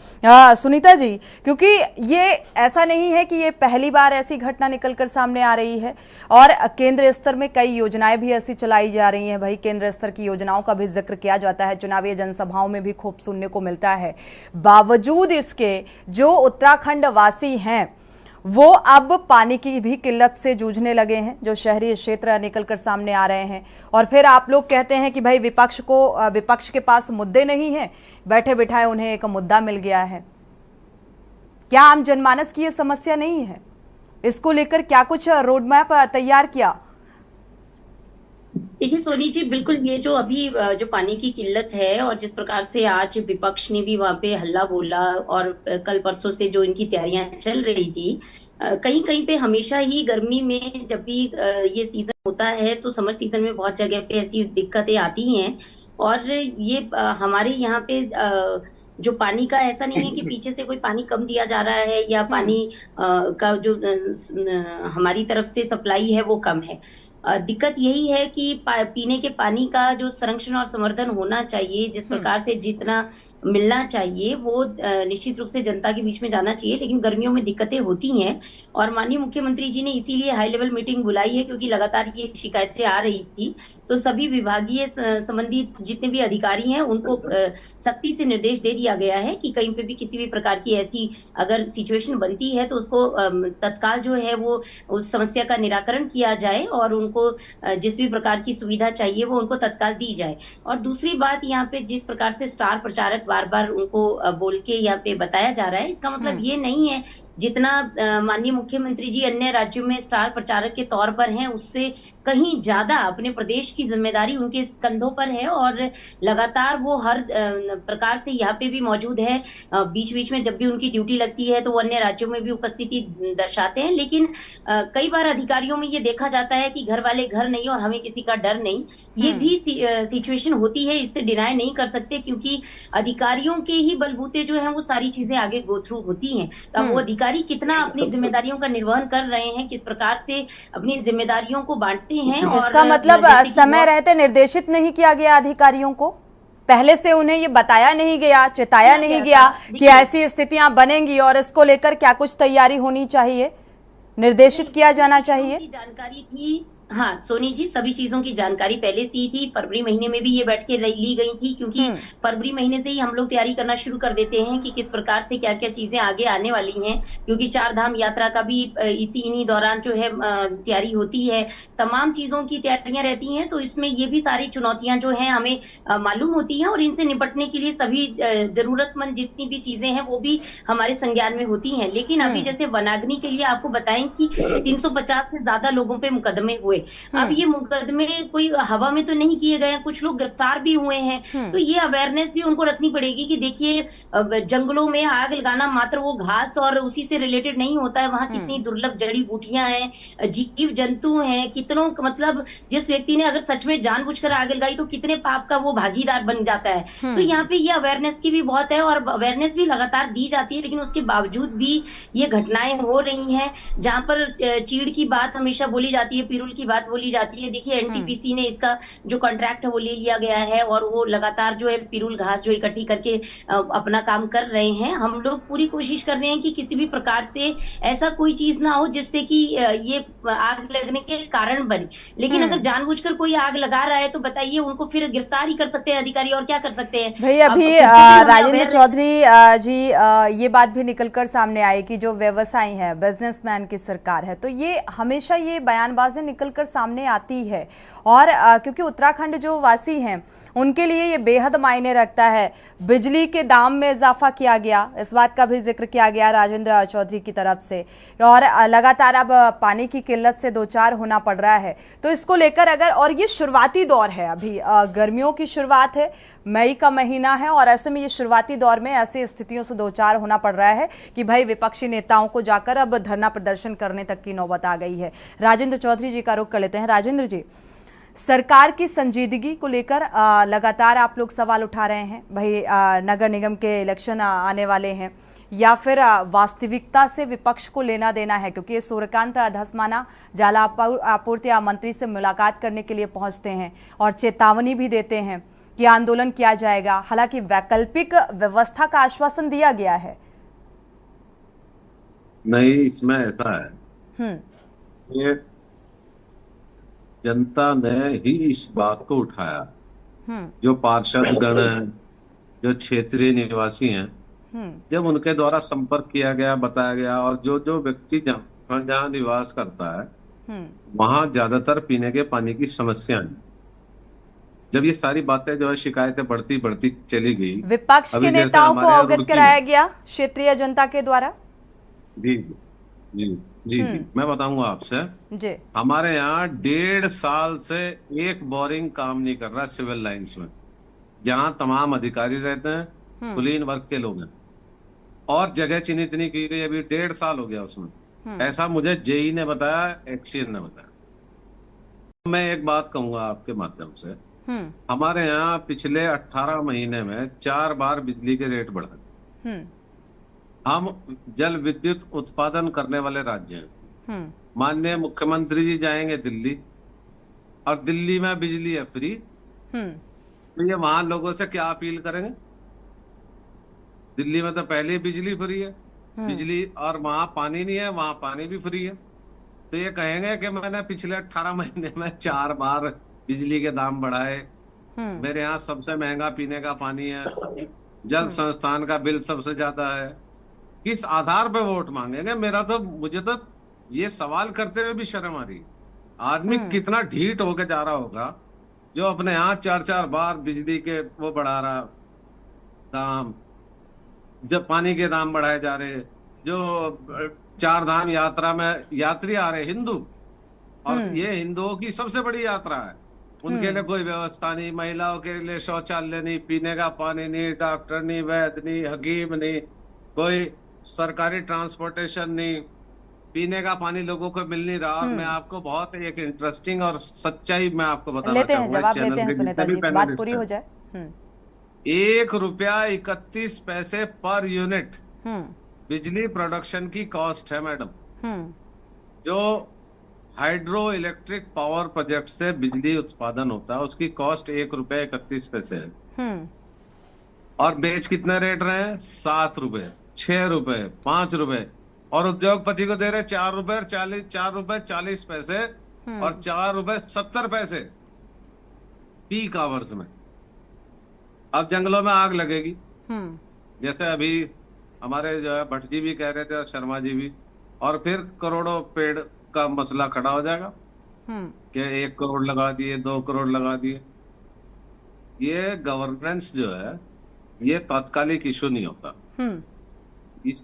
सुनीता जी, क्योंकि ये ऐसा नहीं है कि ये पहली बार ऐसी घटना निकलकर सामने आ रही है और केंद्र स्तर में कई योजनाएं भी ऐसी चलाई जा रही हैं। भाई केंद्र स्तर की योजनाओं का भी जिक्र किया जाता है, चुनावी जनसभाओं में भी खूब सुनने को मिलता है। बावजूद इसके जो उत्तराखंड वासी हैं वो अब पानी की भी किल्लत से जूझने लगे हैं, जो शहरी क्षेत्र निकलकर सामने आ रहे हैं। और फिर आप लोग कहते हैं कि भाई विपक्ष के पास मुद्दे नहीं हैं, बैठे बिठाए उन्हें एक मुद्दा मिल गया है। क्या आम जनमानस की ये समस्या नहीं है? इसको लेकर क्या कुछ रोड मैप तैयार किया? देखिए सोनी जी, बिल्कुल ये जो अभी जो पानी की किल्लत है और जिस प्रकार से आज विपक्ष ने भी वहां पे हल्ला बोला और कल परसों से जो इनकी तैयारियां चल रही थी, कहीं कहीं पे हमेशा ही गर्मी में जब भी ये सीजन होता है तो समर सीजन में बहुत जगह पे ऐसी दिक्कतें आती हैं। और ये हमारे यहाँ पे जो पानी का ऐसा नहीं है कि पीछे से कोई पानी कम दिया जा रहा है या पानी का जो हमारी तरफ से सप्लाई है वो कम है। दिक्कत यही है कि पीने के पानी का जो संरक्षण और संवर्धन होना चाहिए, जिस प्रकार से जितना मिलना चाहिए वो निश्चित रूप से जनता के बीच में जाना चाहिए, लेकिन गर्मियों में दिक्कतें होती हैं। और माननीय मुख्यमंत्री जी ने इसीलिए हाई लेवल मीटिंग बुलाई है, क्योंकि लगातार ये शिकायतें आ रही थी। तो सभी विभागीय संबंधित जितने भी अधिकारी हैं उनको सख्ती से निर्देश दे दिया गया है कि कहीं पे भी किसी भी प्रकार की ऐसी अगर सिचुएशन बनती है तो उसको तत्काल जो है वो उस समस्या का निराकरण किया जाए और उनको जिस भी प्रकार की सुविधा चाहिए वो उनको तत्काल दी जाए। और दूसरी बात, यहाँ पे जिस प्रकार से स्टार प्रचारक बार बार उनको बोल के यहाँ पे बताया जा रहा है, इसका मतलब ये नहीं है जितना माननीय मुख्यमंत्री जी अन्य राज्यों में स्टार प्रचारक के तौर पर हैं उससे कहीं ज्यादा अपने प्रदेश की जिम्मेदारी उनके कंधों पर है और लगातार वो हर प्रकार से यहाँ पे भी मौजूद है। बीच बीच में जब भी उनकी ड्यूटी लगती है तो वो अन्य राज्यों में भी उपस्थिति दर्शाते हैं। लेकिन कई बार अधिकारियों में ये देखा जाता है कि घर वाले घर नहीं और हमें किसी का डर नहीं। ये भी सिचुएशन होती है, इससे डिनाई नहीं कर सकते, क्योंकि अधिकारियों के ही बलबूते जो है वो सारी चीजें आगे गो थ्रू होती हैं। अब वो अधिकारी कितना अपनी जिम्मेदारियों का निर्वहन कर रहे हैं, किस प्रकार से अपनी जिम्मेदारियों को बांटते हैं। इसका मतलब समय रहते निर्देशित नहीं किया गया अधिकारियों को, पहले से उन्हें ये बताया नहीं गया, चेताया नहीं गया कि ऐसी स्थितियां बनेंगी और इसको लेकर क्या कुछ तैयारी होनी चाहिए, निर्देशित किया जाना चाहिए। जानकारी थी, हाँ सोनी जी, सभी चीजों की जानकारी पहले से ही थी। फरवरी महीने में भी ये बैठकें ली गई थी, क्योंकि फरवरी महीने से ही हम लोग तैयारी करना शुरू कर देते हैं कि किस प्रकार से क्या क्या चीजें आगे आने वाली हैं, क्योंकि 4 धाम यात्रा का भी इन्हीं दौरान जो है तैयारी होती है। तमाम चीजों की तैयारियां रहती हैं, तो इसमें ये भी सारी चुनौतियां जो है हमें मालूम होती हैं और इनसे निपटने के लिए सभी जरूरतमंद जितनी भी चीजें हैं वो भी हमारे संज्ञान में होती हैं। लेकिन अभी जैसे वनाग्नि के लिए आपको बताएं कि 350 से ज्यादा लोगों पे मुकदमे हुए। अब ये मुकदमे कोई हवा में तो नहीं किए गए, कुछ लोग गिरफ्तार भी हुए हैं। तो ये अवेयरनेस भी उनको रखनी पड़ेगी कि देखिए जंगलों में आग लगाना मात्र वो घास और उसी से रिलेटेड नहीं होता है, वहां कितनी दुर्लभ जड़ी बूटियां हैं, जीव जंतु हैं, कितनों मतलब जिस व्यक्ति ने अगर सच में जानबूझकर आग लगाई तो कितने पाप का वो भागीदार बन जाता है। तो यहाँ पे ये अवेयरनेस की भी बहुत है और अवेयरनेस भी लगातार दी जाती है, लेकिन उसके बावजूद भी ये घटनाएं हो रही हैं। जहां पर चीड़ की बात हमेशा बोली जाती है, पिरुल की बात बोली जाती है। देखिए एनटीपीसी ने इसका जो कॉन्ट्रैक्ट है वो ले लिया गया है और वो लगातार जो है पिरुल घास जो इकट्ठी करके अपना काम कर रहे हैं। हम लोग पूरी कोशिश कर रहे हैं कि किसी भी प्रकार से ऐसा कोई चीज ना हो जिससे कि ये आग लगने के कारण बने। लेकिन अगर जानबूझकर कोई आग लगा रहा है तो बताइए, उनको फिर गिरफ्तार ही कर सकते हैं अधिकारी, और क्या कर सकते हैं। भाई अभी राजेंद्र चौधरी जी ये बात भी निकलकर सामने आई कि जो व्यवसायी है, बिजनेसमैन की सरकार है, तो ये हमेशा ये बयानबाजी निकल निकलकर सामने आती है। और क्योंकि उत्तराखंड जो वासी हैं उनके लिए ये बेहद मायने रखता है। बिजली के दाम में इजाफा किया गया, इस बात का भी जिक्र किया गया राजेंद्र चौधरी की तरफ से, और लगातार अब पानी की किल्लत से दो चार होना पड़ रहा है। तो इसको लेकर अगर, और ये शुरुआती दौर है, अभी गर्मियों की शुरुआत है, मई का महीना है, और ऐसे में ये शुरुआती दौर में ऐसी स्थितियों से दो चार होना पड़ रहा है कि भाई विपक्षी नेताओं को जाकर अब धरना प्रदर्शन करने तक की नौबत आ गई है। राजेंद्र चौधरी जी का रुख कर लेते हैं। राजेंद्र जी, सरकार की संजीदगी को लेकर लगातार आप लोग सवाल उठा रहे हैं, भाई नगर निगम के इलेक्शन आने वाले हैं, या फिर वास्तविकता से विपक्ष को लेना देना है, क्योंकि सूर्यकांत धस्माना जल आपूर्ति मंत्री से मुलाकात करने के लिए पहुंचते हैं और चेतावनी भी देते हैं कि आंदोलन किया जाएगा। हालांकि वैकल्पिक व्यवस्था का आश्वासन दिया गया है। नहीं, इसमें ऐसा है, ये जनता ने ही इस बात को उठाया। जो पार्षद गण हैं, जो क्षेत्रीय निवासी हैं, जब उनके द्वारा संपर्क किया गया, बताया गया, और जो जो व्यक्ति जहाँ निवास करता है वहां ज्यादातर पीने के पानी की समस्या है। जब ये सारी बातें जो है, शिकायतें बढ़ती बढ़ती चली गई, विपक्ष के नेताओं को अवगत कराया गया क्षेत्रीय जनता के द्वारा। जी जी जी जी, मैं बताऊंगा आपसे जी। हमारे यहाँ 1.5 साल से एक बोरिंग काम नहीं कर रहा सिविल लाइंस में, जहाँ तमाम अधिकारी रहते हैं, कुलीन वर्ग के लोग हैं, और जगह चिन्हित नहीं की गई। अभी 1.5 साल हो गया उसमें। ऐसा मुझे जेई ने बताया, एक्सीएन ने बताया। मैं एक बात कहूंगा आपके माध्यम से, हमारे यहाँ पिछले 18 महीने में 4 बार बिजली के रेट बढ़ा। हम जल विद्युत उत्पादन करने वाले राज्य हैं। माननीय मुख्यमंत्री जी जाएंगे दिल्ली, और दिल्ली में बिजली है फ्री, तो ये वहां लोगों से क्या अपील करेंगे? दिल्ली में तो पहले ही बिजली फ्री है, बिजली, और वहां पानी नहीं है, वहां पानी भी फ्री है। तो ये कहेंगे कि मैंने पिछले 18 महीने में 4 बार बिजली के दाम बढ़ाए, मेरे यहाँ सबसे महंगा पीने का पानी है, जल संस्थान का बिल सबसे ज्यादा है। किस आधार पे वोट मांगेंगे? मुझे तो ये सवाल करते हुए भी शर्म आ रही है। आदमी कितना ढीठ होके जा रहा होगा जो अपने यहाँ 4-4 बार बिजली के वो बढ़ा रहा दाम, जब पानी के दाम बढ़ाए जा रहे, जो 4 धाम यात्रा में यात्री आ रहे हिंदू, और ये हिंदुओं की सबसे बड़ी यात्रा है, उनके लिए कोई व्यवस्था नहीं, महिलाओं के लिए शौचालय नहीं, पीने का पानी नहीं, डॉक्टर नहीं, वैद्य नहीं, हकीम नहीं, कोई सरकारी ट्रांसपोर्टेशन नहीं, पीने का पानी लोगों को मिल नहीं रहा। और मैं आपको बहुत एक इंटरेस्टिंग और सच्चाई मैं आपको बताना चाहूंगा, जवाब लेते हैं सुनीता जी, बात पूरी हो जाए। ₹1.31 पर यूनिट बिजली प्रोडक्शन की कॉस्ट है मैडम। जो हाइड्रो इलेक्ट्रिक पावर प्रोजेक्ट से बिजली उत्पादन होता है उसकी कॉस्ट ₹1.31 है, और बेच कितने रेट रहे हैं? ₹7, ₹6, ₹5, और उद्योगपति को दे रहे ₹4.40 और ₹4.70 पीक आवर्स में। अब जंगलों में आग लगेगी, जैसे अभी हमारे जो है भट्ट जी भी कह रहे थे और शर्मा जी भी, और फिर करोड़ों पेड़ का मसला खड़ा हो जाएगा कि 1 करोड़ लगा दिए, 2 करोड़ लगा दिए। ये गवर्नेंस जो है ये तात्कालिक इशू नहीं होता।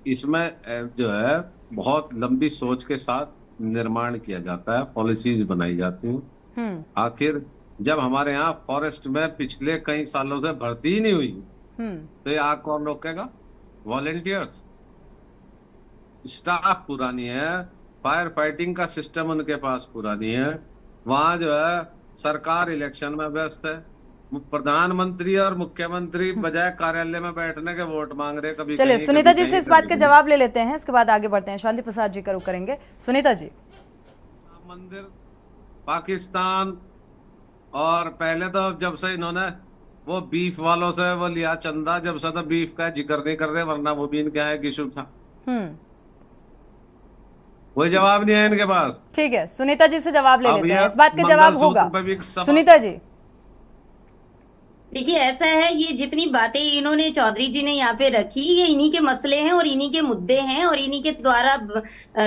इसमें जो है बहुत लंबी सोच के साथ निर्माण किया जाता है, पॉलिसीज बनाई जाती हैं। आखिर जब हमारे यहाँ फॉरेस्ट में पिछले कई सालों से भर्ती ही नहीं हुई तो ये आग कौन रोकेगा? वॉलेंटियर्स। स्टाफ पुरानी है, फायर फाइटिंग का सिस्टम उनके पास पुरानी है, वहां जो है सरकार इलेक्शन में व्यस्त है, प्रधानमंत्री और मुख्यमंत्री बजाय कार्यालय में बैठने के वोट मांग रहे। कभी चलिए सुनीता जी से इस बात का जवाब ले लेते हैं, इसके बाद आगे बढ़ते हैं। शांति प्रसाद जी का रुख करेंगे। सुनीता जी, मंदिर पाकिस्तान, और पहले तो जब से इन्होंने वो बीफ वालों से वो लिया चंदा, जब से तो बीफ का जिक्र नहीं कर रहे, वरना वो भी इनके यहाँ एक इशू था। कोई जवाब नहीं है इनके पास। ठीक है, सुनीता जी से जवाब ले लेते हैं, इस बात का जवाब होगा। सुनीता जी, देखिए ऐसा है, ये जितनी बातें इन्होंने चौधरी जी ने यहाँ पे रखी, ये इन्हीं के मसले हैं और इन्हीं के मुद्दे हैं और इन्हीं के द्वारा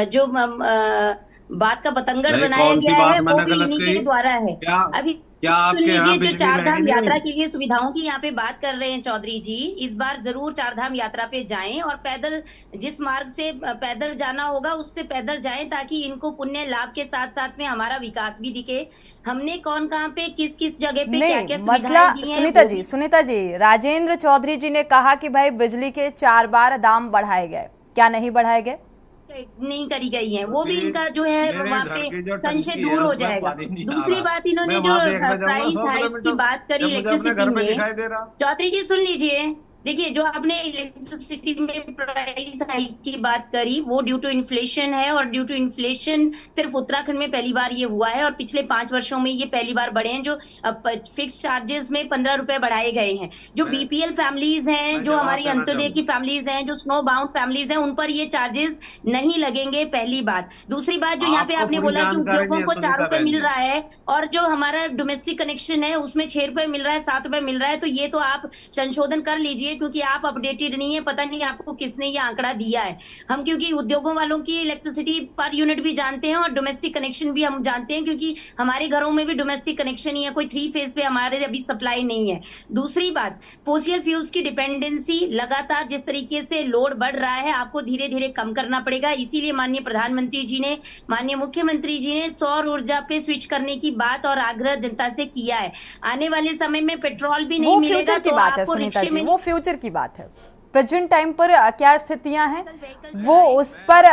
जो बात का बतंगड़ बनाया गया है वो भी इन्हीं के द्वारा है। अभी सुन लीजिए, जो चारधाम यात्रा के लिए सुविधाओं की यहाँ पे बात कर रहे हैं चौधरी जी, इस बार जरूर चारधाम यात्रा पे जाएं और पैदल, जिस मार्ग से पैदल जाना होगा उससे पैदल जाएं, ताकि इनको पुण्य लाभ के साथ साथ में हमारा विकास भी दिखे। हमने कौन कहाँ पे किस किस जगह पे क्या क्या सुविधाएं दी हैं। सुनीता जी, राजेंद्र चौधरी जी ने कहा कि भाई बिजली के 4 बार दाम बढ़ाए गए, क्या नहीं बढ़ाए गए? नहीं करी गई है, वो भी इनका जो है वहाँ पे संशय दूर हो जाएगा। दूसरी बात, इन्होंने जो प्राइस हाइक की बात करी इलेक्ट्रिसिटी में, चौधरी जी सुन लीजिए, देखिए जो आपने इलेक्ट्रिसिटी में प्राइस हाइक की बात करी वो ड्यू टू इन्फ्लेशन है, और ड्यू टू इन्फ्लेशन सिर्फ उत्तराखंड में पहली बार ये हुआ है और पिछले 5 वर्षों में ये पहली बार बढ़े हैं, जो फिक्स चार्जेस में 15 रुपए बढ़ाए गए हैं। जो बीपीएल फैमिलीज हैं, जो हमारी अंत्योदय की फैमिलीज हैं, जो स्नो बाउंड फैमिलीज हैं, उन पर ये चार्जेस नहीं लगेंगे, पहली बात। दूसरी बात, जो यहाँ पे आपने बोला कि उद्योगों को 4 रुपए मिल रहा है और जो हमारा डोमेस्टिक कनेक्शन है उसमें 6 रुपए मिल रहा है, 7 रुपए मिल रहा है, तो ये तो आप संशोधन कर लीजिए, क्योंकि आप अपडेटेड नहीं है, पता नहीं आपको किसने ये आंकड़ा दिया है। हम क्योंकि उद्योगों वालों की इलेक्ट्रिसिटी पर यूनिट भी जानते हैं और डोमेस्टिक कनेक्शन भी हम जानते हैं, क्योंकि हमारे घरों में भी डोमेस्टिक कनेक्शन ही है, कोई 3 फेज पे हमारे अभी सप्लाई नहीं है। दूसरी बात, फोसियल फ्यूल्स की डिपेंडेंसी लगातार जिस तरीके से लोड बढ़ रहा है, आपको धीरे धीरे कम करना पड़ेगा। इसीलिए माननीय प्रधानमंत्री जी ने, माननीय मुख्यमंत्री जी ने सौर ऊर्जा पे स्विच करने की बात और आग्रह जनता से किया है। आने वाले समय में पेट्रोल भी नहीं मिलेगा तो आपको रिक्शे में, वो फ्यूचर की बात है। प्रेजेंट टाइम पर क्या स्थितियां हैं वो उस पर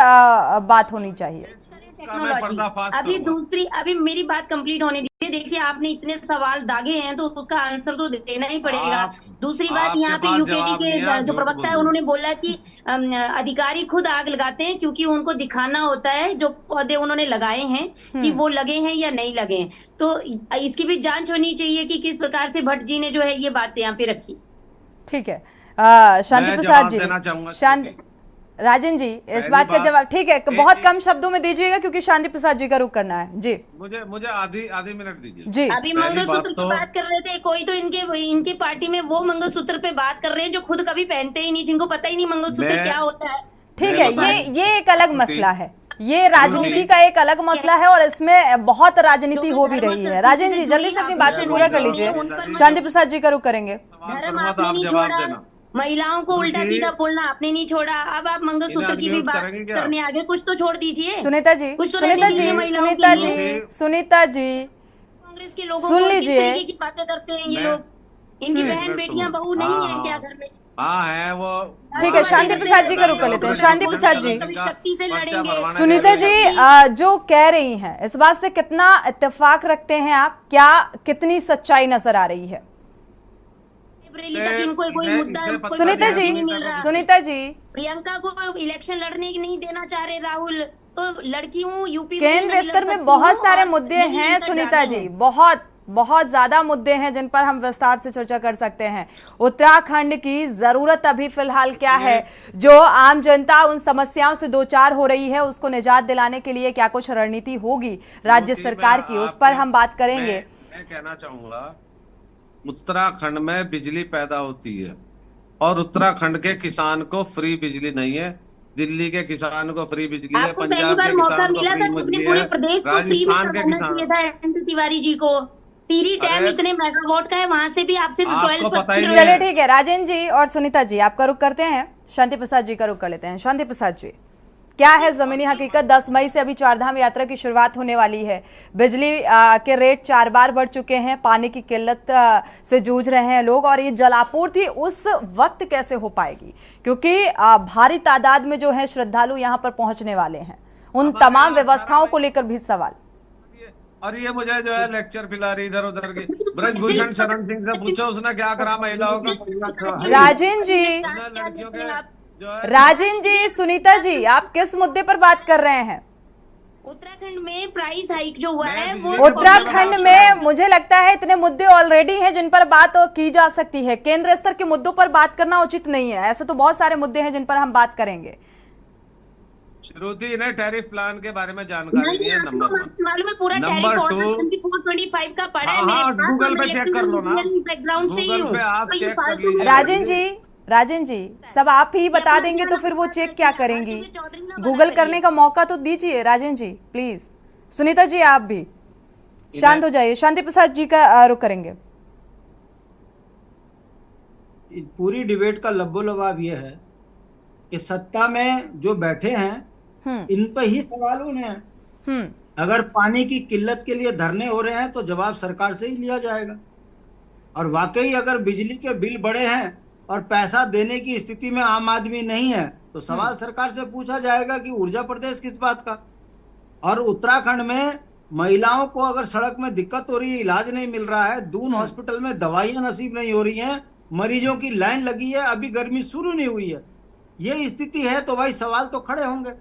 बात होनी चाहिए। टेक्नोलॉजी, अभी मेरी बात कंप्लीट होने दीजिए। देखिए आपने इतने सवाल दागे हैं तो उसका आंसर तो देना ही पड़ेगा। दूसरी बात, यहाँ पे यूकेडी के जो प्रवक्ता है उन्होंने बोला कि अधिकारी खुद आग लगाते हैं क्योंकि उनको दिखाना होता है जो पौधे उन्होंने लगाए हैं कि वो लगे हैं या नहीं लगे हैं। तो इसकी भी जांच होनी चाहिए कि किस प्रकार से भट्ट जी ने जो है ये बात यहाँ पे रखी। ठीक है, शांति प्रसाद जी, शांति राजन जी, इस बात का जवाब ठीक है, बहुत कम शब्दों में दीजिएगा क्योंकि शांति प्रसाद जी का रुख करना है। जी मुझे आधी मिनट दीजिए जी। अभी मंगलसूत्र की बात कर रहे थे, कोई तो इनकी पार्टी में वो मंगलसूत्र पे बात कर रहे हैं जो खुद कभी पहनते ही नहीं, जिनको पता ही नहीं मंगलसूत्र क्या होता है। ठीक है, ये एक अलग मसला है, ये राजनीति का एक अलग मसला है और इसमें बहुत राजनीति हो भी रही है। राजन जी जल्दी से अपनी बात पूरा कर लीजिए, शांति प्रसाद जी का रुख करेंगे। धर्म आपने नहीं छोड़ा, महिलाओं को उल्टा सीधा बोलना आपने नहीं छोड़ा, अब आप मंगलसूत्र की भी बात करने आगे, कुछ तो छोड़ दीजिए। सुनीता जी, सुनीता जी कांग्रेस के लोगों सुन लीजिए, की बातें करते हैं ये लोग, इनकी बहन बेटियां बहू नहीं है क्या घर में? हाँ है वो। ठीक है, शांति प्रसाद जी का रुख कर लेते हैं। शांति प्रसाद जी, शक्ति से लड़ेंगे। सुनीता जी जो कह रही हैं इस बात से कितना इत्तेफाक रखते हैं आप, क्या कितनी सच्चाई नजर आ रही है? सुनीता जी प्रियंका को इलेक्शन लड़ने नहीं देना चाह रहे राहुल, तो लड़की हूँ यूपी केंद्र स्तर में बहुत सारे मुद्दे हैं सुनीता जी, बहुत ज्यादा मुद्दे हैं जिन पर हम विस्तार से चर्चा कर सकते हैं। उत्तराखंड की जरूरत अभी फिलहाल क्या है, जो आम जनता उन समस्याओं से दो चार हो रही है उसको निजात दिलाने के लिए क्या कुछ रणनीति होगी राज्य सरकार की, उस पर हम बात करेंगे। मैं कहना चाहूंगा, उत्तराखंड में बिजली पैदा होती है और उत्तराखंड के किसान को फ्री बिजली नहीं है, दिल्ली के किसान को फ्री बिजली है, पंजाब के किसान को फ्री बिजली है, राजस्थान के किसान। तिवारी जी को टिहरी डैम इतने मेगावाट का है, वहां से भी आपसे 12%। चलिए ठीक है, राजेंद्र जी और सुनीता जी आपका रुख करते हैं, शांति प्रसाद जी का रुख कर लेते हैं। शांति प्रसाद जी, क्या है जमीनी हकीकत? 10 मई से अभी चारधाम यात्रा की शुरुआत होने वाली है, बिजली के रेट 4 बार बढ़ चुके हैं, पानी की किल्लत से जूझ रहे हैं लोग, और ये जलापूर्ति उस वक्त कैसे हो पाएगी क्योंकि भारी तादाद में जो है श्रद्धालु यहाँ पर पहुंचने वाले हैं, उन तमाम व्यवस्थाओं को लेकर भी सवाल। और ये मुझे जो है लेक्चर पिला रही इधर उधर की, ब्रजभूषण शरण सिंह से पूछो उसने क्या करा महिलाओं का। राजेंद्र जी, सुनीता जी, आप किस मुद्दे पर बात कर रहे हैं? उत्तराखंड में प्राइस हाइक जो हुआ है वो, उत्तराखंड में मुझे लगता है इतने मुद्दे ऑलरेडी हैं जिन पर बात की जा सकती है, केंद्र स्तर के मुद्दों पर बात करना उचित नहीं है। ऐसे तो बहुत सारे मुद्दे हैं जिन पर हम बात करेंगे। श्रुति ने टैरिफ प्लान के बारे में जानकारी दी है, नंबर 1। मालूम है पूरा नंबर 2, 425 का पड़ा है। हाँ, गूगल पे चेक कर लो ना, बैकग्राउंड से ही गूगल पे आप तो ये चेक कर फालतू लीजिए। राजन जी सब आप ही बता देंगे तो फिर वो चेक क्या करेंगी? गूगल करने का मौका तो दीजिए राजन जी प्लीज। सुनीता जी आप भी शांत हो जाइए, शांति प्रसाद जी का रुख करेंगे। पूरी डिबेट का लब्बो-लबाब ये है कि सत्ता में जो बैठे हैं इन पर ही सवाल होने हैं। अगर पानी की किल्लत के लिए धरने हो रहे हैं तो जवाब सरकार से ही लिया जाएगा, और वाकई अगर बिजली के बिल बढ़े हैं और पैसा देने की स्थिति में आम आदमी नहीं है तो सवाल सरकार से पूछा जाएगा कि ऊर्जा प्रदेश किस बात का। और उत्तराखंड में महिलाओं को अगर सड़क में दिक्कत हो रही है, इलाज नहीं मिल रहा है, दून हॉस्पिटल में दवाइयां नसीब नहीं हो रही हैं, मरीजों की लाइन लगी है, अभी गर्मी शुरू नहीं हुई है, ये स्थिति है तो भाई सवाल तो खड़े होंगे।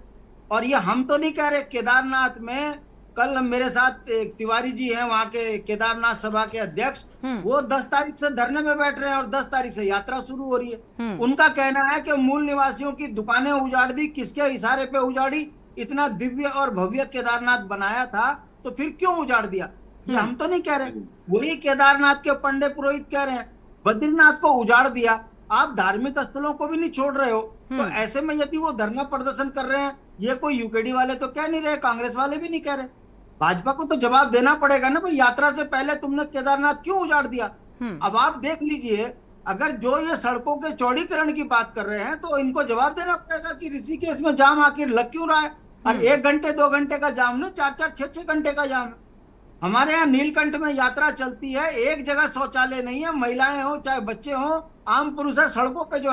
और ये हम तो नहीं कह रहे, केदारनाथ में कल मेरे साथ एक तिवारी जी हैं वहां के केदारनाथ सभा के अध्यक्ष, वो 10 तारीख से धरने में बैठ रहे हैं और 10 तारीख से यात्रा शुरू हो रही है। उनका कहना है कि मूल निवासियों की दुकानें उजाड़ दी, किसके इशारे पे उजाड़ी? इतना दिव्य और भव्य केदारनाथ बनाया था तो फिर क्यों उजाड़ दिया? ये हम तो नहीं कह रहे, वही केदारनाथ के पंडित पुरोहित कह रहे हैं। बद्रीनाथ को उजाड़ दिया, आप धार्मिक स्थलों को भी नहीं छोड़ रहे हो, तो ऐसे में यदि वो धरना प्रदर्शन कर रहे हैं, ये कोई यूकेडी वाले तो कह नहीं रहे, कांग्रेस वाले भी नहीं कह रहे, भाजपा को तो जवाब देना पड़ेगा ना भाई, यात्रा से पहले तुमने केदारनाथ क्यों उजाड़ दिया? अब आप देख लीजिए, अगर जो ये सड़कों के चौड़ीकरण की बात कर रहे हैं तो इनको जवाब देना पड़ेगा कि ऋषिकेश में जाम आखिर लग क्यों रहा है? और 1 घंटे 2 घंटे का जाम नहीं, 4-4 6-6 घंटे का जाम है। हमारे यहाँ नीलकंठ में यात्रा चलती है, एक जगह शौचालय नहीं है, महिलाएं हो चाहे बच्चे हो, आम पुरुष है, सड़कों पे जो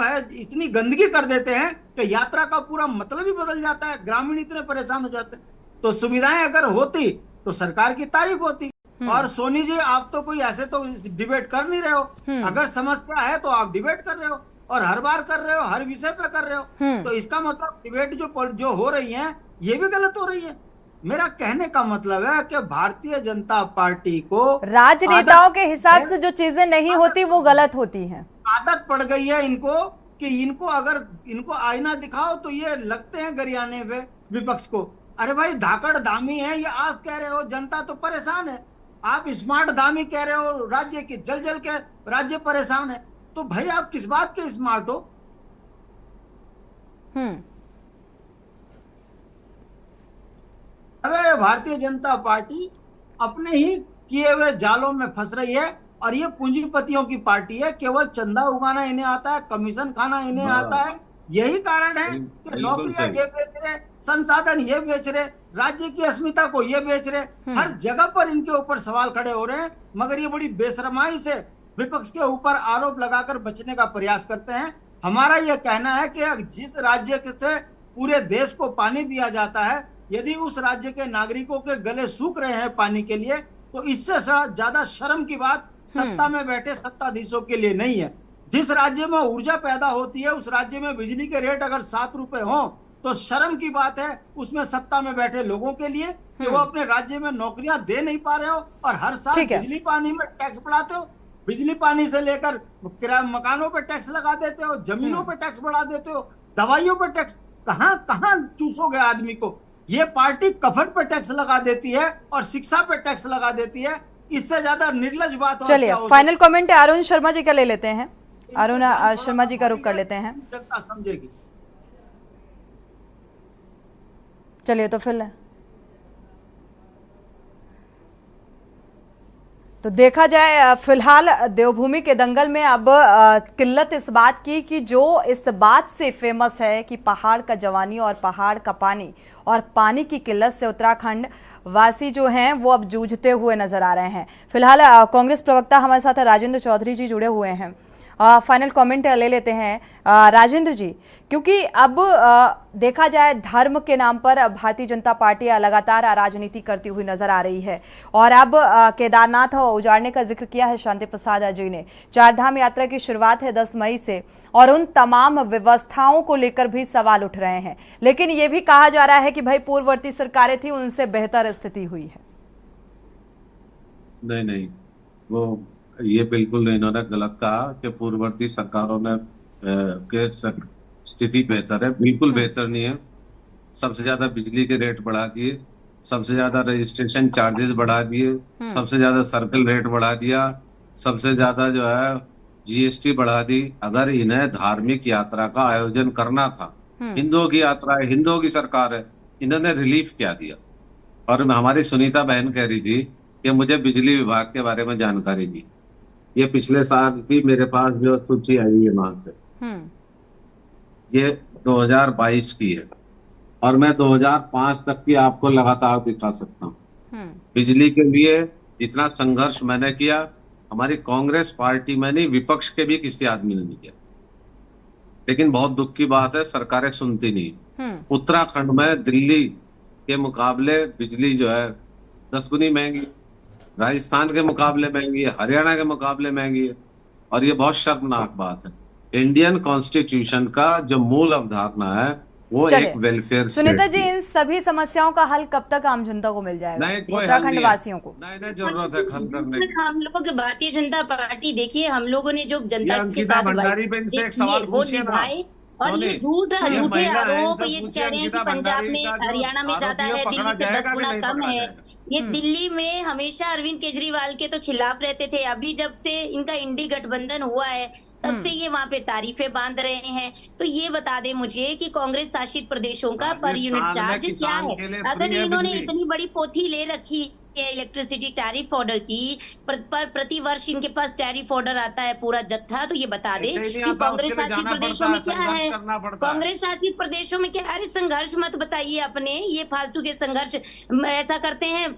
है इतनी गंदगी कर देते हैं कि यात्रा का पूरा मतलब ही बदल जाता है, ग्रामीण इतने परेशान हो जाते हैं। तो सुविधाएं अगर होती तो सरकार की तारीफ होती। और सोनी जी आप तो कोई ऐसे तो डिबेट कर नहीं रहे हो, अगर समस्या है तो आप डिबेट कर रहे हो और हर बार कर रहे हो, हर विषय पे कर रहे हो, तो इसका मतलब डिबेट जो हो रही है ये भी गलत हो रही है। मेरा कहने का मतलब है कि भारतीय जनता पार्टी को राजनेताओं के हिसाब से जो चीजें नहीं होती वो गलत होती हैं। आदत पड़ गई है इनको कि इनको आईना दिखाओ तो ये लगते हैं गरियाने पे विपक्ष को। अरे भाई धाकड़ धामी है ये आप कह रहे हो, जनता तो परेशान है, आप स्मार्ट धामी कह रहे हो, राज्य की जल के राज्य परेशान है, तो भाई आप किस बात के स्मार्ट हो? अरे भारतीय जनता पार्टी अपने ही किए हुए जालों में फंस रही है, और ये पूंजीपतियों की पार्टी है, केवल चंदा उगाना इन्हें आता है, कमीशन खाना इन्हें आता है। यही कारण है कि नौकरियां ये बेच रहे, संसाधन ये बेच रहे, राज्य की अस्मिता को ये बेच रहे, हर जगह पर इनके ऊपर सवाल खड़े हो रहे हैं, मगर ये बड़ी बेशरमाई से विपक्ष के ऊपर आरोप लगाकर बचने का प्रयास करते हैं। हमारा यह कहना है कि जिस राज्य से पूरे देश को पानी दिया जाता है, यदि उस राज्य के नागरिकों के गले सूख रहे हैं पानी के लिए, तो इससे ज्यादा शर्म की बात सत्ता में बैठे सत्ताधीशों के लिए नहीं है। जिस राज्य में ऊर्जा पैदा होती है, उस राज्य में बिजली के रेट अगर 7 रुपए हो तो शर्म की बात है उसमें सत्ता में बैठे लोगों के लिए कि वो अपने राज्य में नौकरियां दे नहीं पा रहे हो, और हर साल बिजली पानी में टैक्स बढ़ाते हो, बिजली पानी से लेकर मकानों पे टैक्स लगा देते हो, जमीनों पे टैक्स बढ़ा देते हो, दवाइयों पे टैक्स, कहां कहां चूसोगे आदमी को? ये पार्टी कफन पे टैक्स लगा देती है और शिक्षा पे टैक्स लगा देती है, इससे ज्यादा निर्लज बात हो। चलिए फाइनल कमेंट अरुण शर्मा जी का ले लेते हैं, अरुण शर्मा जी का रुख कर लेते हैं। जनता समझेगी। चलिए तो फिर तो देखा जाए, फिलहाल देवभूमि के दंगल में अब किल्लत इस बात की कि जो इस बात से फेमस है कि पहाड़ का जवानी और पहाड़ का पानी, और पानी की किल्लत से उत्तराखंड वासी जो हैं वो अब जूझते हुए नजर आ रहे हैं। फिलहाल कांग्रेस प्रवक्ता हमारे साथ राजेंद्र चौधरी जी जुड़े हुए हैं, फाइनल कमेंट ले लेते हैं राजेंद्र जी, क्योंकि अब देखा जाए धर्म के नाम पर भारतीय जनता पार्टी लगातार राजनीति करती हुई नजर आ रही है, और अब केदारनाथ उजाड़ने का जिक्र किया है शांति प्रसाद जी ने। 4 धाम यात्रा की शुरुआत है 10 मई से, और उन तमाम व्यवस्थाओं को लेकर भी सवाल उठ रहे हैं, लेकिन ये भी कहा जा रहा है कि भाई पूर्ववर्ती सरकारें थी, उनसे बेहतर स्थिति हुई है। नहीं, वो ये बिल्कुल इन्होंने गलत कहा कि पूर्ववर्ती सरकारों ने के स्थिति बेहतर है, बिल्कुल बेहतर नहीं है। सबसे ज्यादा बिजली के रेट बढ़ा दिए, सबसे ज्यादा रजिस्ट्रेशन चार्जेस बढ़ा दिए, सबसे ज्यादा सर्कल रेट बढ़ा दिया, सबसे ज्यादा जो है जीएसटी बढ़ा दी। अगर इन्हें धार्मिक यात्रा का आयोजन करना था, हिंदुओं की यात्रा है, हिंदुओं की सरकार है, इन्होंने रिलीफ क्या दिया? और हमारी सुनीता बहन कह रही थी कि मुझे बिजली विभाग के बारे में जानकारी दी। ये पिछले साल की मेरे पास जो सूची आई है वहां से, ये 2022 की है और मैं 2005 तक की आपको लगातार दिखा सकता हूँ। बिजली के लिए इतना संघर्ष मैंने किया, हमारी कांग्रेस पार्टी में नहीं, विपक्ष के भी किसी आदमी ने नहीं किया। लेकिन बहुत दुख की बात है, सरकारें सुनती नहीं। उत्तराखंड में दिल्ली के मुकाबले बिजली जो है 10 गुनी महंगी, राजस्थान के मुकाबले महंगी है, हरियाणा के मुकाबले महंगी है। और ये बहुत शर्मनाक बात है। इंडियन कॉन्स्टिट्यूशन का जो मूल अवधारणा है वो एक वेलफेयर। सुनीता जी, इन सभी समस्याओं का हल कब तक आम जनता को मिल जाएगा? उत्तराखंड वासियों को नहीं जरूरत है हल करने की। हम लोग भारतीय जनता पार्टी, देखिए हम लोगों ने जो जनता के साथ वो निभाए, और ये झूठे आरोप ये कह रहे हैं कि पंजाब में, हरियाणा में ज्यादा है, दिल्ली से 10 गुना कम है। ये दिल्ली में हमेशा अरविंद केजरीवाल के तो खिलाफ रहते थे, अभी जब से इनका इंडी गठबंधन हुआ है तब से ये वहां पे तारीफें बांध रहे हैं। तो ये बता दे मुझे कि कांग्रेस शासित प्रदेशों का पर यूनिट चार्ज क्या है? अगर इन्होंने इतनी बड़ी पोथी ले रखी इलेक्ट्रिसिटी टैरिफ ऑर्डर की, प्रति वर्ष इनके पास टैरिफ ऑर्डर आता है पूरा जत्था, तो ये बता दे कि कांग्रेस शासित प्रदेशों में क्या है, कांग्रेस शासित प्रदेशों में क्या है? अरे संघर्ष मत बताइए अपने, ये फालतू के संघर्ष ऐसा करते हैं,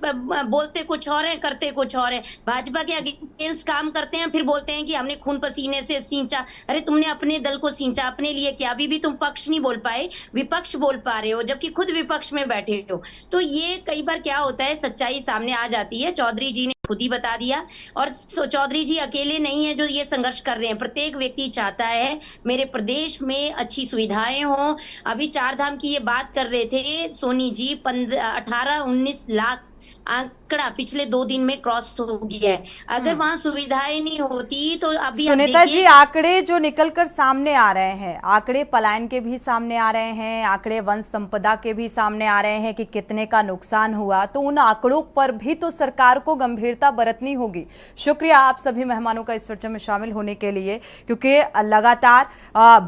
बोलते कुछ और है, करते कुछ और है। भाजपा के अगेंस्ट काम करते हैं, फिर बोलते हैं कि हमने खून पसीने से सींचा। अरे तुमने अपने दल को सींचा, अपने लिए क्या? अभी भी तुम पक्ष नहीं बोल पाए, विपक्ष बोल पा रहे हो, जबकि खुद विपक्ष में बैठे हो। तो ये कई बार क्या होता है, सच्चाई सामने आ जाती है। चौधरी जी ने खुद ही बता दिया, और चौधरी जी अकेले नहीं है जो ये संघर्ष कर रहे हैं। प्रत्येक व्यक्ति चाहता है मेरे प्रदेश में अच्छी सुविधाएं हो। अभी 4 धाम की ये बात कर रहे थे सोनी जी, 18-19 लाख आंकड़ा पिछले 2 दिन में क्रॉस हो गया है। अगर वहां सुविधाएं नहीं होती तो अभी सुनीता जी, आंकड़े जो निकलकर सामने आ रहे हैं, आंकड़े पलायन के भी सामने आ रहे हैं, आंकड़े वन संपदा के भी सामने आ रहे हैं कि कितने का नुकसान हुआ, तो उन आंकड़ों पर भी तो सरकार को गंभीरता बरतनी होगी। शुक्रिया आप सभी मेहमानों का इस चर्चा में शामिल होने के लिए, क्योंकि लगातार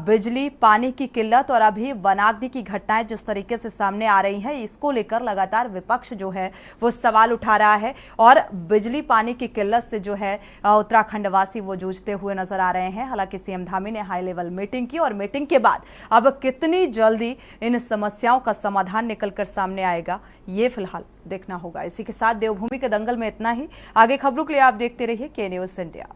बिजली, पानी की किल्लत और अभी वनाग्नि की घटनाएं जिस तरीके से सामने आ रही है, इसको लेकर लगातार विपक्ष जो है वो सवाल उठा रहा है। और बिजली पानी की किल्लत से जो है उत्तराखंड वासी वो जूझते हुए नजर आ रहे हैं। हालांकि सीएम धामी ने हाई लेवल मीटिंग की और मीटिंग के बाद अब कितनी जल्दी इन समस्याओं का समाधान निकलकर सामने आएगा, ये फिलहाल देखना होगा। इसी के साथ देवभूमि के दंगल में इतना ही। आगे खबरों के लिए आप देखते रहिए के न्यूज़ इंडिया।